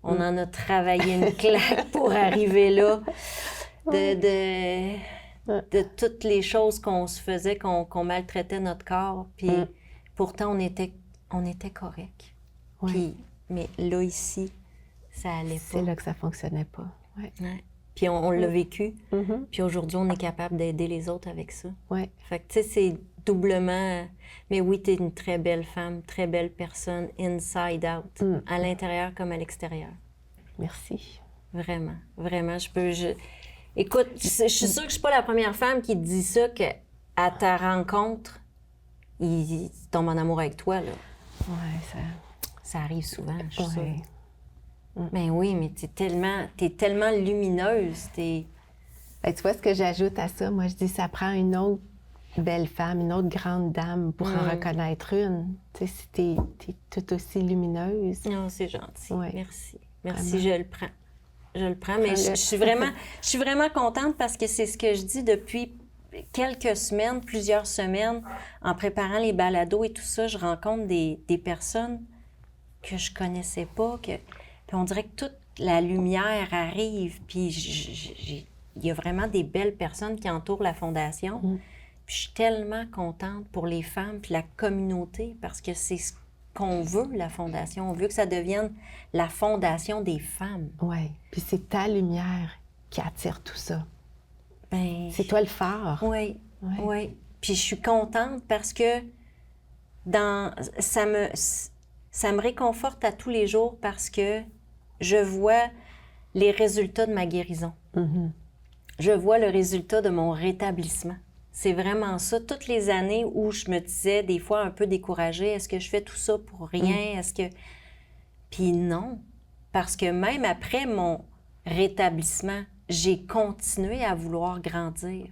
On en a travaillé une claque pour arriver là. De toutes les choses qu'on se faisait, qu'on maltraitait notre corps. Puis pourtant, on était correct. Oui. Mais là, ici, ça allait pas. C'est là que ça fonctionnait pas. Ouais. Ouais. Puis on l'a vécu. Puis aujourd'hui, on est capable d'aider les autres avec ça. Ouais. Fait que, tu sais, c'est doublement... Mais oui, t'es une très belle femme, très belle personne, inside out, à l'intérieur comme à l'extérieur. Merci. Vraiment, vraiment. Écoute, je suis sûre que je suis pas la première femme qui te dit ça, qu'à ta rencontre, il tombe en amour avec toi, là. Ouais, Ça arrive souvent, je suis sûre. Ouais. Ben oui, mais t'es tellement lumineuse, Ben, tu vois ce que j'ajoute à ça? Moi, je dis ça prend une autre belle femme, une autre grande dame pour en reconnaître une. Tu sais, si t'es tout aussi lumineuse. Non, c'est gentil. Ouais. Merci. Vraiment. Je le prends. Je le prends, mais je suis vraiment contente parce que c'est ce que je dis depuis quelques semaines, plusieurs semaines, en préparant les balados et tout ça, je rencontre des personnes que je connaissais pas, puis on dirait que toute la lumière arrive, puis il y a vraiment des belles personnes qui entourent la Fondation. Puis je suis tellement contente pour les femmes puis la communauté parce que c'est ce qu'on veut, la Fondation. On veut que ça devienne la Fondation des femmes. Oui, puis c'est ta lumière qui attire tout ça. Ben, c'est toi le phare. Oui, oui. Puis je suis contente parce que ça me réconforte à tous les jours parce que je vois les résultats de ma guérison. Je vois le résultat de mon rétablissement. C'est vraiment ça. Toutes les années où je me disais, des fois un peu découragée, est-ce que je fais tout ça pour rien? Est-ce que... Puis non, parce que même après mon rétablissement, j'ai continué à vouloir grandir.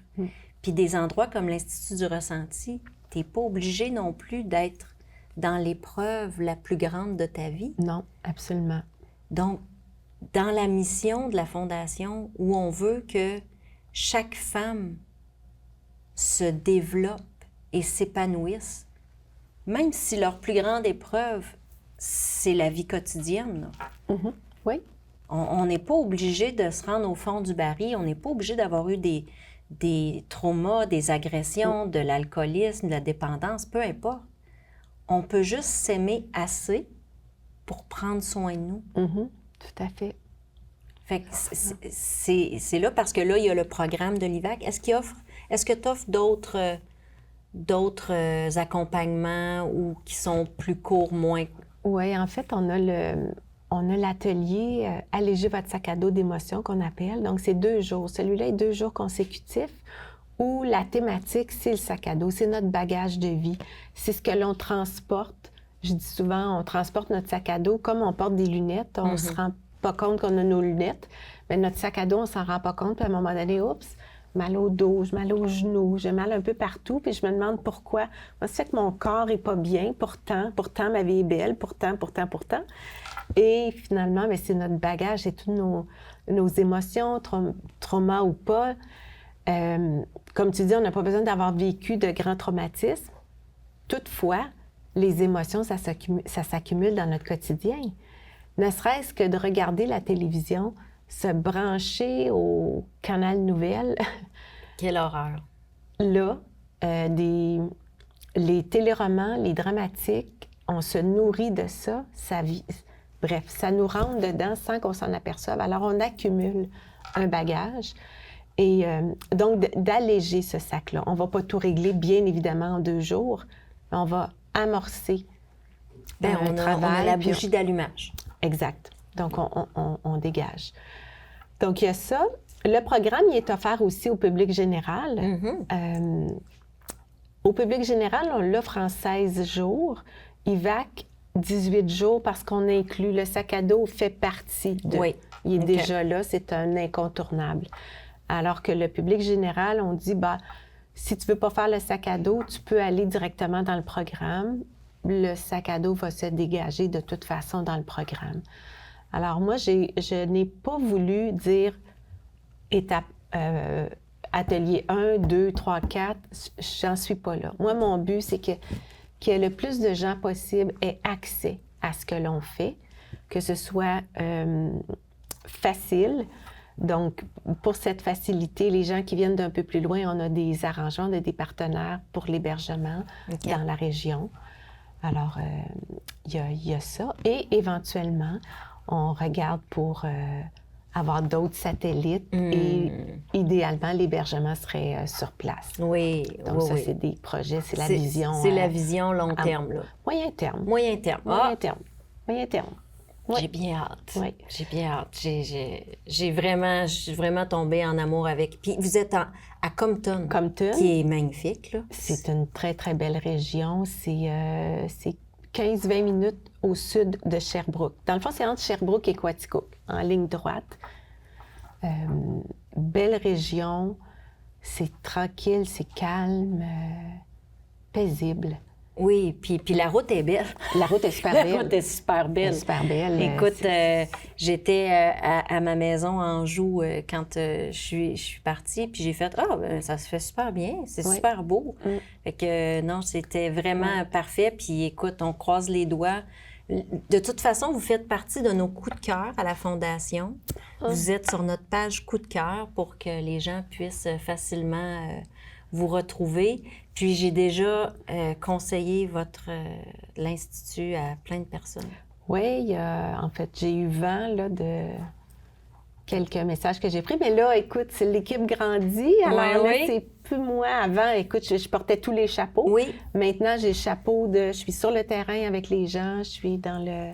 Puis des endroits comme l'Institut du ressenti, t'es pas obligé non plus d'être dans l'épreuve la plus grande de ta vie. Non, absolument. Donc, dans la mission de la Fondation, où on veut que chaque femme se développe et s'épanouisse, même si leur plus grande épreuve, c'est la vie quotidienne. Oui. On n'est pas obligé de se rendre au fond du baril, on n'est pas obligé d'avoir eu des traumas, des agressions, de l'alcoolisme, de la dépendance, peu importe. On peut juste s'aimer assez pour prendre soin de nous. Tout à fait. Fait que c'est là parce que là, il y a le programme de l'IVAC. Est-ce que tu offres d'autres accompagnements ou qui sont plus courts, moins... Oui, en fait, on a l'atelier Alléger votre sac à dos d'émotions qu'on appelle. Donc, c'est 2 jours. Celui-là est 2 jours consécutifs où la thématique, c'est le sac à dos, c'est notre bagage de vie. C'est ce que l'on transporte. Je dis souvent, on transporte notre sac à dos comme on porte des lunettes. On ne se rend pas compte qu'on a nos lunettes. Mais notre sac à dos, on ne s'en rend pas compte. Puis à un moment donné, oups, mal au dos, j'ai mal aux genoux, j'ai mal un peu partout. Puis je me demande pourquoi. Moi, c'est que mon corps n'est pas bien. Pourtant, ma vie est belle. Pourtant. Et finalement, bien, c'est notre bagage, c'est toutes nos émotions, traumas ou pas. Comme tu dis, on n'a pas besoin d'avoir vécu de grands traumatismes. Toutefois, les émotions, ça s'accumule dans notre quotidien. Ne serait-ce que de regarder la télévision, se brancher au canal Nouvelles. Quelle horreur! Là, les téléromans, les dramatiques, on se nourrit de ça. Bref, ça nous rentre dedans sans qu'on s'en aperçoive. Alors, on accumule un bagage. Et donc, d'alléger ce sac-là. On ne va pas tout régler, bien évidemment, en 2 jours. Mais on va amorcer un travail. On a la bougie d'allumage. Exact. Donc, on dégage. Donc, il y a ça. Le programme, il est offert aussi au public général. Au public général, on l'offre en 16 jours. IVAC, 18 jours parce qu'on inclut le sac à dos, fait partie de... Oui. Il est déjà là, c'est un incontournable. Alors que le public général, on dit, si tu ne veux pas faire le sac à dos, tu peux aller directement dans le programme. Le sac à dos va se dégager de toute façon dans le programme. Alors moi, je n'ai pas voulu dire étape, atelier 1, 2, 3, 4. J'en suis pas là. Moi, mon but, c'est que le plus de gens possible aient accès à ce que l'on fait, que ce soit facile. Donc, pour cette facilité, les gens qui viennent d'un peu plus loin, on a des arrangements, des partenaires pour l'hébergement dans la région. Alors, il y a ça. Et éventuellement, on regarde pour avoir d'autres satellites et idéalement, l'hébergement serait sur place. Oui, donc ça, c'est des projets, c'est la vision. C'est la vision long terme, là. Moyen terme. Moyen terme. Moyen terme. Oui. J'ai bien hâte. Oui. J'ai bien hâte. Je suis vraiment tombée en amour avec. Puis vous êtes à Compton. Compton. Qui est magnifique, là. C'est une très, très belle région. C'est 15-20 minutes au sud de Sherbrooke. Dans le fond, c'est entre Sherbrooke et Quaticook, en ligne droite. Belle région. C'est tranquille, c'est calme, paisible. Oui, puis la route est belle. La route est super belle. La route est super belle. Super belle. Écoute, j'étais à ma maison en Anjou quand je suis partie, puis j'ai fait « ben, ça se fait super bien, c'est super beau. Fait que non, c'était vraiment parfait. Puis écoute, on croise les doigts. De toute façon, vous faites partie de nos coups de cœur à la Fondation. Vous êtes sur notre page coup de cœur pour que les gens puissent facilement vous retrouver. Puis j'ai déjà conseillé l'Institut à plein de personnes. Oui, en fait, j'ai eu vent là, de quelques messages que j'ai pris. Mais là, écoute, l'équipe grandit. Alors là, c'est plus moi. Avant, écoute, je portais tous les chapeaux. Oui. Maintenant, j'ai le chapeau de... Je suis sur le terrain avec les gens. Je suis dans le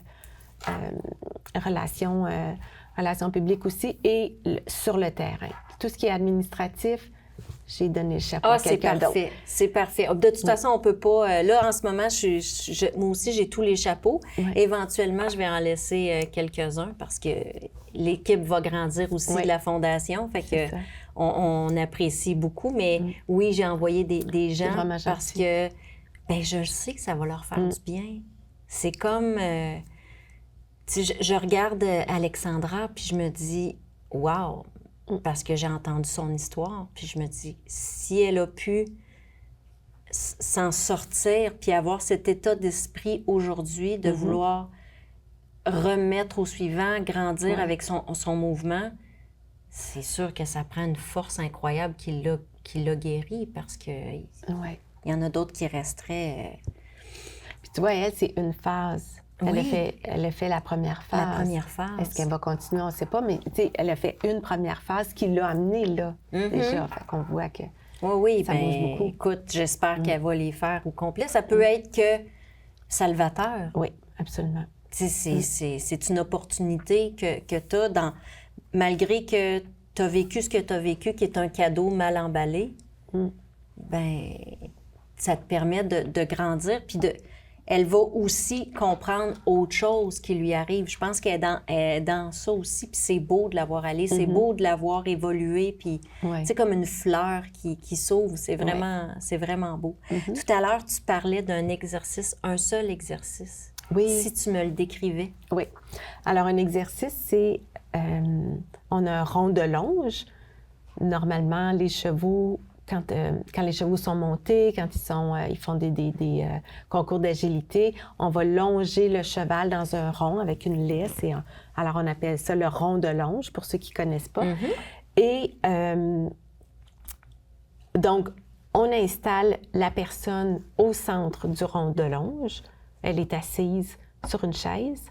relations publiques aussi et sur le terrain. Tout ce qui est administratif, j'ai donné le chapeau à quelqu'un d'autre. C'est parfait. De toute façon, on peut pas... là, en ce moment, moi aussi, j'ai tous les chapeaux. Oui. Éventuellement, je vais en laisser quelques-uns parce que l'équipe va grandir aussi de la Fondation. Fait que on apprécie beaucoup. Mais oui, j'ai envoyé des gens parce que je sais que ça va leur faire du bien. C'est comme... je regarde Alexandra, puis je me dis, wow! Parce que j'ai entendu son histoire, puis je me dis, si elle a pu s'en sortir, puis avoir cet état d'esprit aujourd'hui de vouloir remettre au suivant, grandir avec son mouvement, c'est sûr que ça prend une force incroyable qui l'a guéri, parce que il y en a d'autres qui resteraient... Puis tu vois, elle, c'est une phase. Elle a fait la première phase. La première phase. Est-ce qu'elle va continuer? On ne sait pas, mais elle a fait une première phase qui l'a amenée là, déjà. Fait qu'on voit que ça bouge beaucoup. Écoute, j'espère qu'elle va les faire au complet. Ça peut être que salvateur. Oui, absolument. C'est une opportunité que tu as malgré que tu as vécu ce que tu as vécu, qui est un cadeau mal emballé, ça te permet de grandir, puis elle va aussi comprendre autre chose qui lui arrive. Je pense qu'elle est dans ça aussi, puis c'est beau de l'avoir allé, c'est beau de l'avoir évolué, puis c'est comme une fleur qui s'ouvre, c'est vraiment beau. Tout à l'heure, tu parlais d'un exercice, un seul exercice. Oui. Si tu me le décrivais. Oui. Alors, un exercice, c'est... on a un rond de longe. Normalement, les chevaux... Quand les chevaux sont montés, quand ils font des concours d'agilité, on va longer le cheval dans un rond avec une laisse. Alors, on appelle ça le rond de longe, pour ceux qui ne connaissent pas. Et donc, on installe la personne au centre du rond de longe. Elle est assise sur une chaise.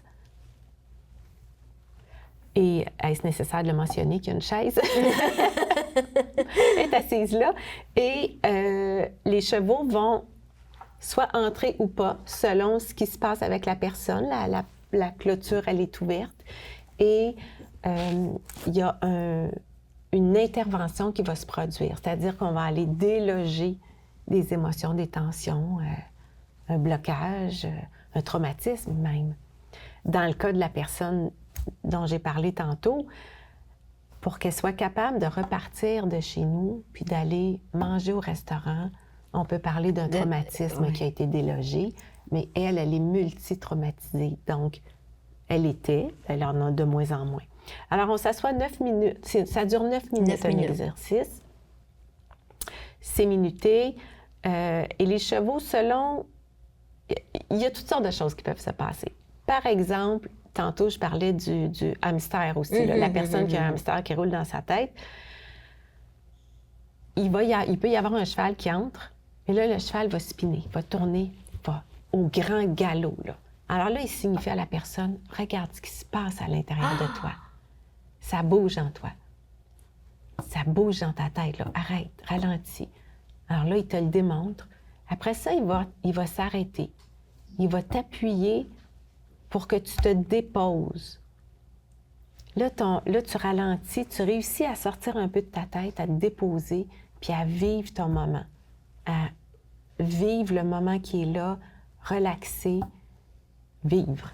Et est-ce nécessaire de le mentionner qu'il y a une chaise? Elle est assise là. Et les chevaux vont soit entrer ou pas, selon ce qui se passe avec la personne. La clôture, elle est ouverte. Et il y a une intervention qui va se produire. C'est-à-dire qu'on va aller déloger des émotions, des tensions, un blocage, un traumatisme même. Dans le cas de la personne dont j'ai parlé tantôt, pour qu'elle soit capable de repartir de chez nous puis d'aller manger au restaurant, on peut parler d'un traumatisme qui a été délogé, mais elle est multi-traumatisée. Donc, elle en a de moins en moins. Alors, on s'assoit 9 minutes. Ça dure 9 minutes, un exercice. C'est minuté. Et les chevaux, selon... Il y a toutes sortes de choses qui peuvent se passer. Par exemple, tantôt, je parlais du hamster aussi, la personne qui a un hamster qui roule dans sa tête. Il peut y avoir un cheval qui entre, et là, le cheval va spinner, va tourner, va au grand galop. Là. Alors là, il signifie à la personne, regarde ce qui se passe à l'intérieur de toi. Ça bouge en toi. Ça bouge dans ta tête. Là. Arrête, ralentis. Alors là, il te le démontre. Après ça, il va s'arrêter. Il va t'appuyer pour que tu te déposes. Là, tu ralentis, tu réussis à sortir un peu de ta tête, à te déposer, puis à vivre ton moment, à vivre le moment qui est là, relaxer, vivre.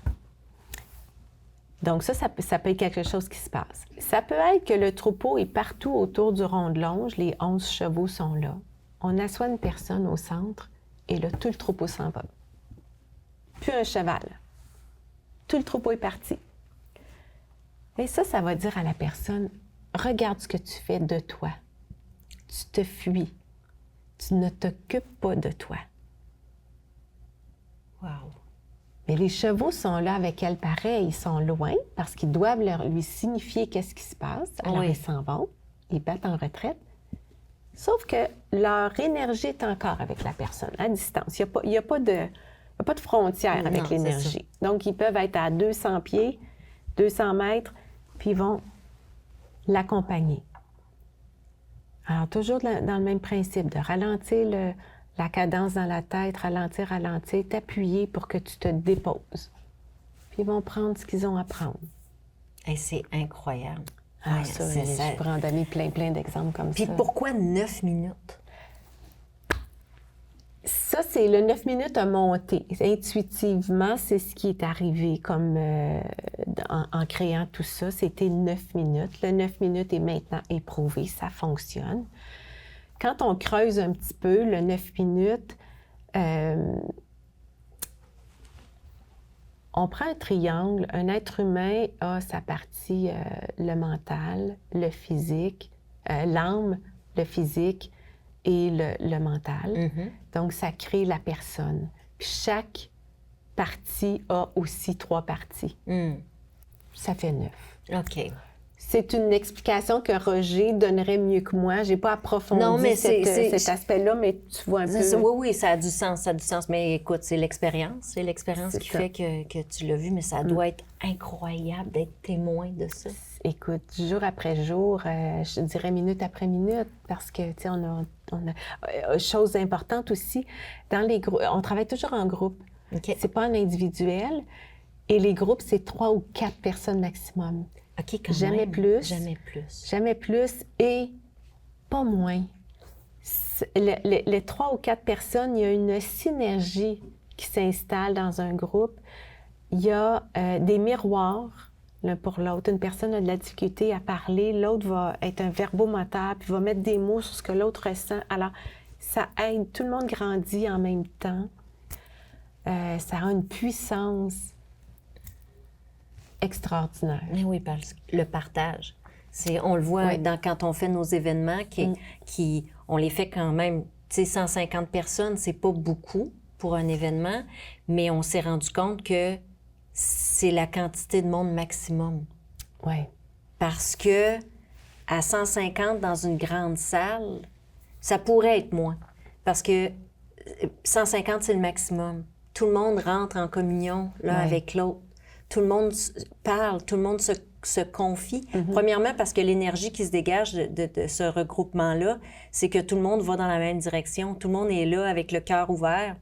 Donc ça peut être quelque chose qui se passe. Ça peut être que le troupeau est partout autour du rond de longe, les 11 chevaux sont là. On assoit une personne au centre, et là, tout le troupeau s'en va. Puis un cheval. Tout le troupeau est parti. Et ça va dire à la personne, regarde ce que tu fais de toi. Tu te fuis. Tu ne t'occupes pas de toi. Wow. Mais les chevaux sont là avec elle pareil. Ils sont loin parce qu'ils doivent lui signifier qu'est-ce qui se passe. Alors, ils s'en vont. Ils battent en retraite. Sauf que leur énergie est encore avec la personne, à distance. Il n'y a pas de frontière avec l'énergie. Donc, ils peuvent être à 200 pieds, 200 mètres, puis ils vont l'accompagner. Alors, toujours dans le même principe, de ralentir la cadence dans la tête, ralentir, t'appuyer pour que tu te déposes. Puis ils vont prendre ce qu'ils ont à prendre. Et c'est incroyable. Alors Ouais, ça, c'est je ça. pourrais en donner plein d'exemples comme Puis ça. pourquoi 9 minutes? Ça, c'est le 9 minutes à monter. Intuitivement, c'est ce qui est arrivé comme en créant tout ça. C'était 9 minutes. Le 9 minutes est maintenant éprouvé, ça fonctionne. Quand on creuse un petit peu, le 9 minutes, on prend un triangle. Un être humain a sa partie, le mental, le physique, l'âme, le physique et le mental. Mm-hmm. Donc, ça crée la personne. Puis chaque partie a aussi 3 parties. Ça fait 9. OK. C'est une explication que Roger donnerait mieux que moi. Je n'ai pas approfondi Non, mais cet aspect-là, mais tu vois un peu... Oui, ça a du sens, ça a du sens. Mais écoute, c'est l'expérience qui fait que tu l'as vu, mais ça doit être incroyable d'être témoin de ça. Écoute, jour après jour, je dirais minute après minute, parce que, tu sais, on a chose importante aussi, dans les groupes, on travaille toujours en groupe. OK. C'est pas en individuel. Et les groupes, c'est 3 ou 4 personnes maximum. OK, quand Jamais même. plus. Jamais plus. Jamais plus et pas moins. Les 3 ou 4 personnes, il y a une synergie qui s'installe dans un groupe. Il y a des miroirs l'un pour l'autre. Une personne a de la difficulté à parler, l'autre va être un verbomoteur, puis va mettre des mots sur ce que l'autre ressent. Alors, ça aide. Tout le monde grandit en même temps. Ça a une puissance extraordinaire. Mais oui, parce que le partage. On le voit quand on fait nos événements, on les fait quand même, tu sais, 150 personnes, c'est pas beaucoup pour un événement, mais on s'est rendu compte que c'est la quantité de monde maximum. Oui. Parce que à 150 dans une grande salle, ça pourrait être moins. Parce que 150, c'est le maximum. Tout le monde rentre en communion l'un avec l'autre. Tout le monde parle, tout le monde se confie. Premièrement, parce que l'énergie qui se dégage de ce regroupement-là, c'est que tout le monde va dans la même direction. Tout le monde est là avec le cœur ouvert,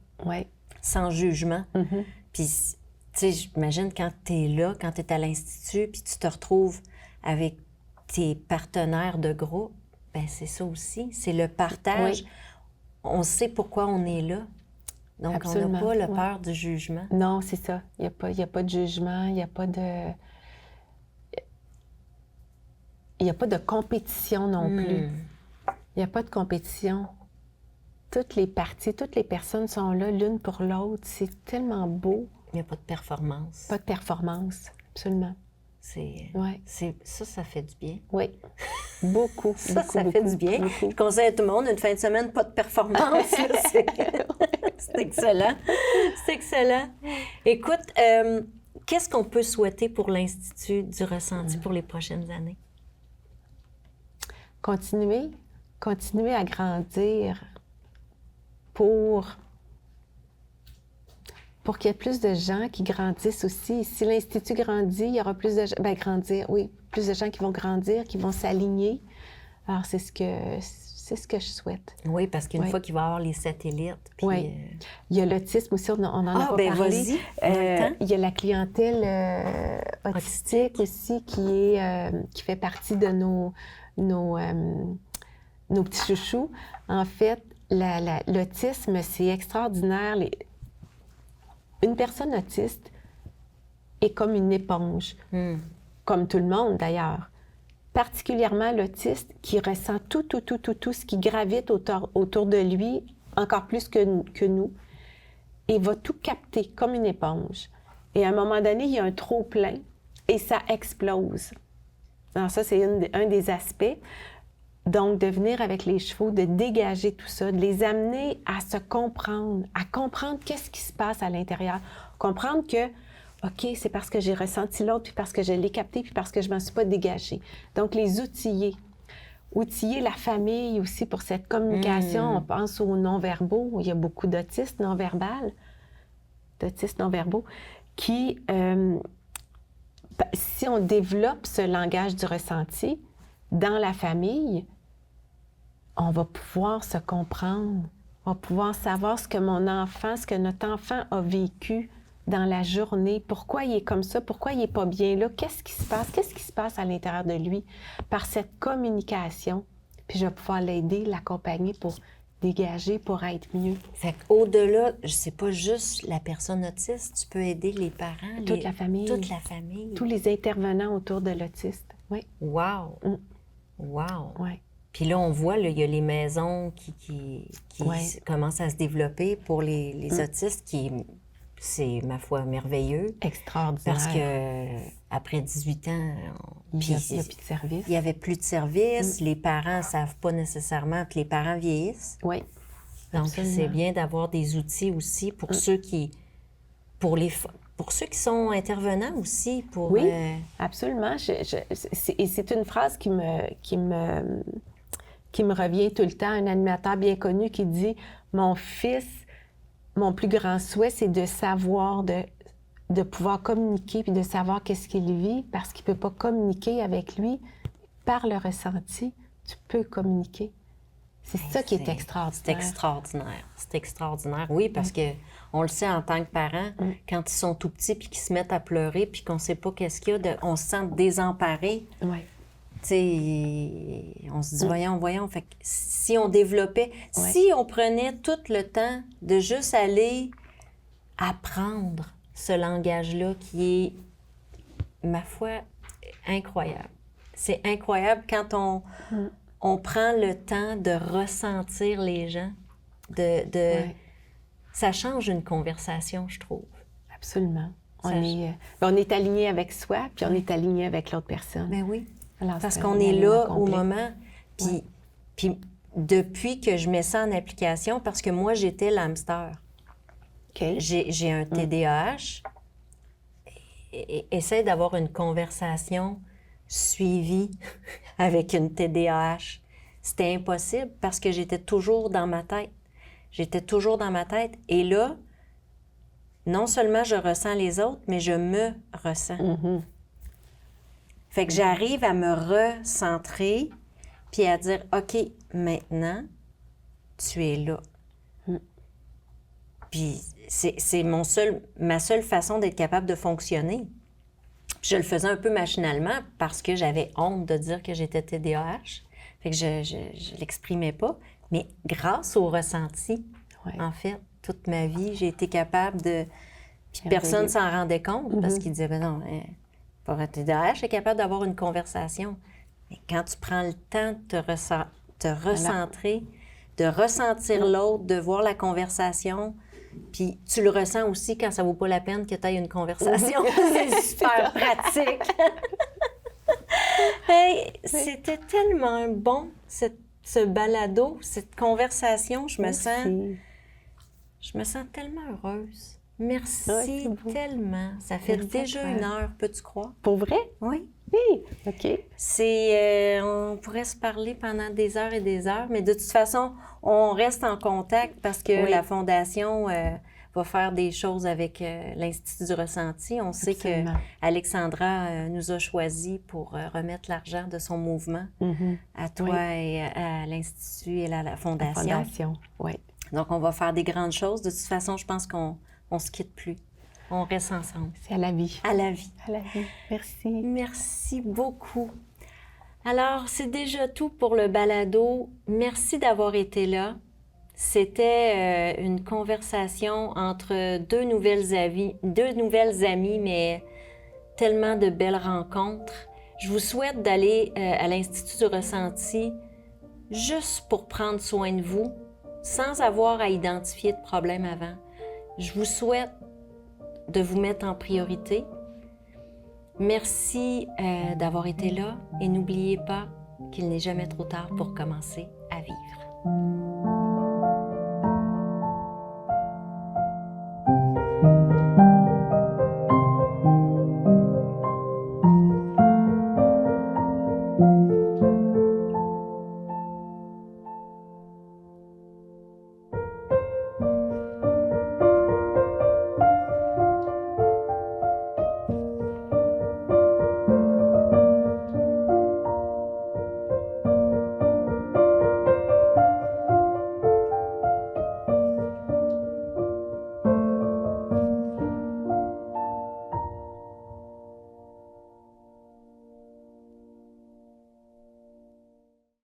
sans jugement. Puis, tu sais, j'imagine quand tu es là, quand tu es à l'Institut, puis tu te retrouves avec tes partenaires de groupe, bien, c'est ça aussi. C'est le partage. On sait pourquoi on est là. Donc, absolument. on n'a pas la peur du jugement. Non, c'est ça. Il n'y a pas de jugement, il n'y a pas de... Il n'y a pas de compétition non plus. Il n'y a pas de compétition. Toutes les parties, toutes les personnes sont là l'une pour l'autre. C'est tellement beau. Il n'y a pas de performance. Pas de performance, absolument. Ça fait du bien. Oui, beaucoup. Ça fait beaucoup, du bien. beaucoup. Je conseille à tout le monde, une fin de semaine, pas de performance. C'est excellent. C'est excellent. Écoute, qu'est-ce qu'on peut souhaiter pour l'Institut du ressenti pour les prochaines années? Continuer à grandir pour qu'il y ait plus de gens qui grandissent aussi. Si l'Institut grandit, il y aura plus de gens, plus de gens qui vont grandir, qui vont s'aligner. Alors, c'est ce que je souhaite. Oui, parce qu'une fois qu'il va y avoir les satellites, puis... Il y a l'autisme aussi, on en a pas parlé. Il y a la clientèle autistique aussi qui fait partie de nos petits chouchous. En fait, l'autisme, c'est extraordinaire. Une personne autiste est comme une éponge, comme tout le monde d'ailleurs. Particulièrement l'autiste qui ressent tout ce qui gravite autour de lui, encore plus que nous, et va tout capter comme une éponge. Et à un moment donné, il y a un trop-plein et ça explose. Alors ça, c'est un des aspects. Donc, de venir avec les chevaux, de dégager tout ça, de les amener à se comprendre, à comprendre qu'est-ce qui se passe à l'intérieur. Comprendre que, OK, c'est parce que j'ai ressenti l'autre, puis parce que je l'ai capté, puis parce que je ne m'en suis pas dégagée. Donc, les outiller. Outiller la famille aussi pour cette communication. On pense aux non-verbaux. Il y a beaucoup d'autistes non-verbaux qui, si on développe ce langage du ressenti dans la famille, on va pouvoir se comprendre, on va pouvoir savoir ce que notre enfant a vécu dans la journée, pourquoi il est comme ça, pourquoi il n'est pas bien là, qu'est-ce qui se passe à l'intérieur de lui par cette communication, puis je vais pouvoir l'aider, l'accompagner pour dégager, pour être mieux. Fait qu'au-delà, c'est pas juste la personne autiste, tu peux aider les parents, Toute la famille. Toute la famille. Tous les intervenants autour de l'autiste, oui. Wow! Wow! Oui. Puis là, on voit, il y a les maisons qui commencent à se développer pour les autistes, c'est, ma foi, merveilleux. Extraordinaire. Parce que après 18 ans, il n'y a plus de service. Il n'y avait plus de service. Les parents ne savent pas nécessairement que les parents vieillissent. Oui. Donc, Absolument. c'est bien d'avoir des outils aussi pour ceux qui... Pour ceux qui sont intervenants aussi. Oui, absolument. Et c'est une phrase qui me revient tout le temps. Un animateur bien connu qui dit « Mon fils, mon plus grand souhait, c'est de savoir, de pouvoir communiquer puis de savoir qu'est-ce qu'il vit parce qu'il ne peut pas communiquer avec lui. Par le ressenti, tu peux communiquer. » C'est ça qui est extraordinaire. C'est extraordinaire. C'est extraordinaire. Oui, parce que on le sait en tant que parents, quand ils sont tout petits puis qu'ils se mettent à pleurer puis qu'on ne sait pas qu'est-ce qu'il y a, on se sent désemparé. Oui. Tu sais, on se dit, voyons. Fait que si on développait, si on prenait tout le temps de juste aller apprendre ce langage-là qui est, ma foi, incroyable. C'est incroyable quand on prend le temps de ressentir les gens, ça change une conversation, je trouve. Absolument. On est aligné avec soi, puis on est aligné avec l'autre personne. Ben oui. Alors, parce qu'on est là au moment. Puis depuis que je mets ça en application, parce que moi, j'étais l'hamster. Okay. J'ai un TDAH. Essaie d'avoir une conversation suivie avec une TDAH. C'était impossible parce que j'étais toujours dans ma tête. Et là, non seulement je ressens les autres, mais je me ressens. Mm-hmm. Fait que j'arrive à me recentrer puis à dire, OK, maintenant, tu es là. Puis c'est ma seule façon d'être capable de fonctionner. Puis je le faisais un peu machinalement parce que j'avais honte de dire que j'étais TDAH. Fait que je l'exprimais pas. Mais grâce au ressenti, en fait, toute ma vie, j'ai été capable de... Puis personne ne s'en rendait compte parce qu'il disait, ben non, pour être TDAH, je suis capable d'avoir une conversation. Mais quand tu prends le temps de te recentrer, de ressentir l'autre, de voir la conversation, puis tu le ressens aussi quand ça vaut pas la peine que tu aies une conversation. C'est super pratique. Hey, c'était tellement bon, ce balado, cette conversation. Je me sens tellement heureuse. Merci tellement. Ça fait déjà 1 heure, peux-tu croire? Pour vrai? Oui. Oui, OK. On pourrait se parler pendant des heures et des heures, mais de toute façon, on reste en contact parce que la Fondation va faire des choses avec l'Institut du ressenti. On sait qu'Alexandra nous a choisis pour remettre l'argent de son mouvement à toi et à l'Institut et à la Fondation. La Fondation, oui. Donc, on va faire des grandes choses. De toute façon, je pense qu'on ne se quitte plus. On reste ensemble. C'est à la vie. À la vie. À la vie. Merci. Merci beaucoup. Alors, c'est déjà tout pour le balado. Merci d'avoir été là. C'était une conversation entre deux nouvelles amies, mais tellement de belles rencontres. Je vous souhaite d'aller à l'Institut du ressenti juste pour prendre soin de vous, sans avoir à identifier de problème avant. Je vous souhaite de vous mettre en priorité. Merci d'avoir été là et n'oubliez pas qu'il n'est jamais trop tard pour commencer à vivre.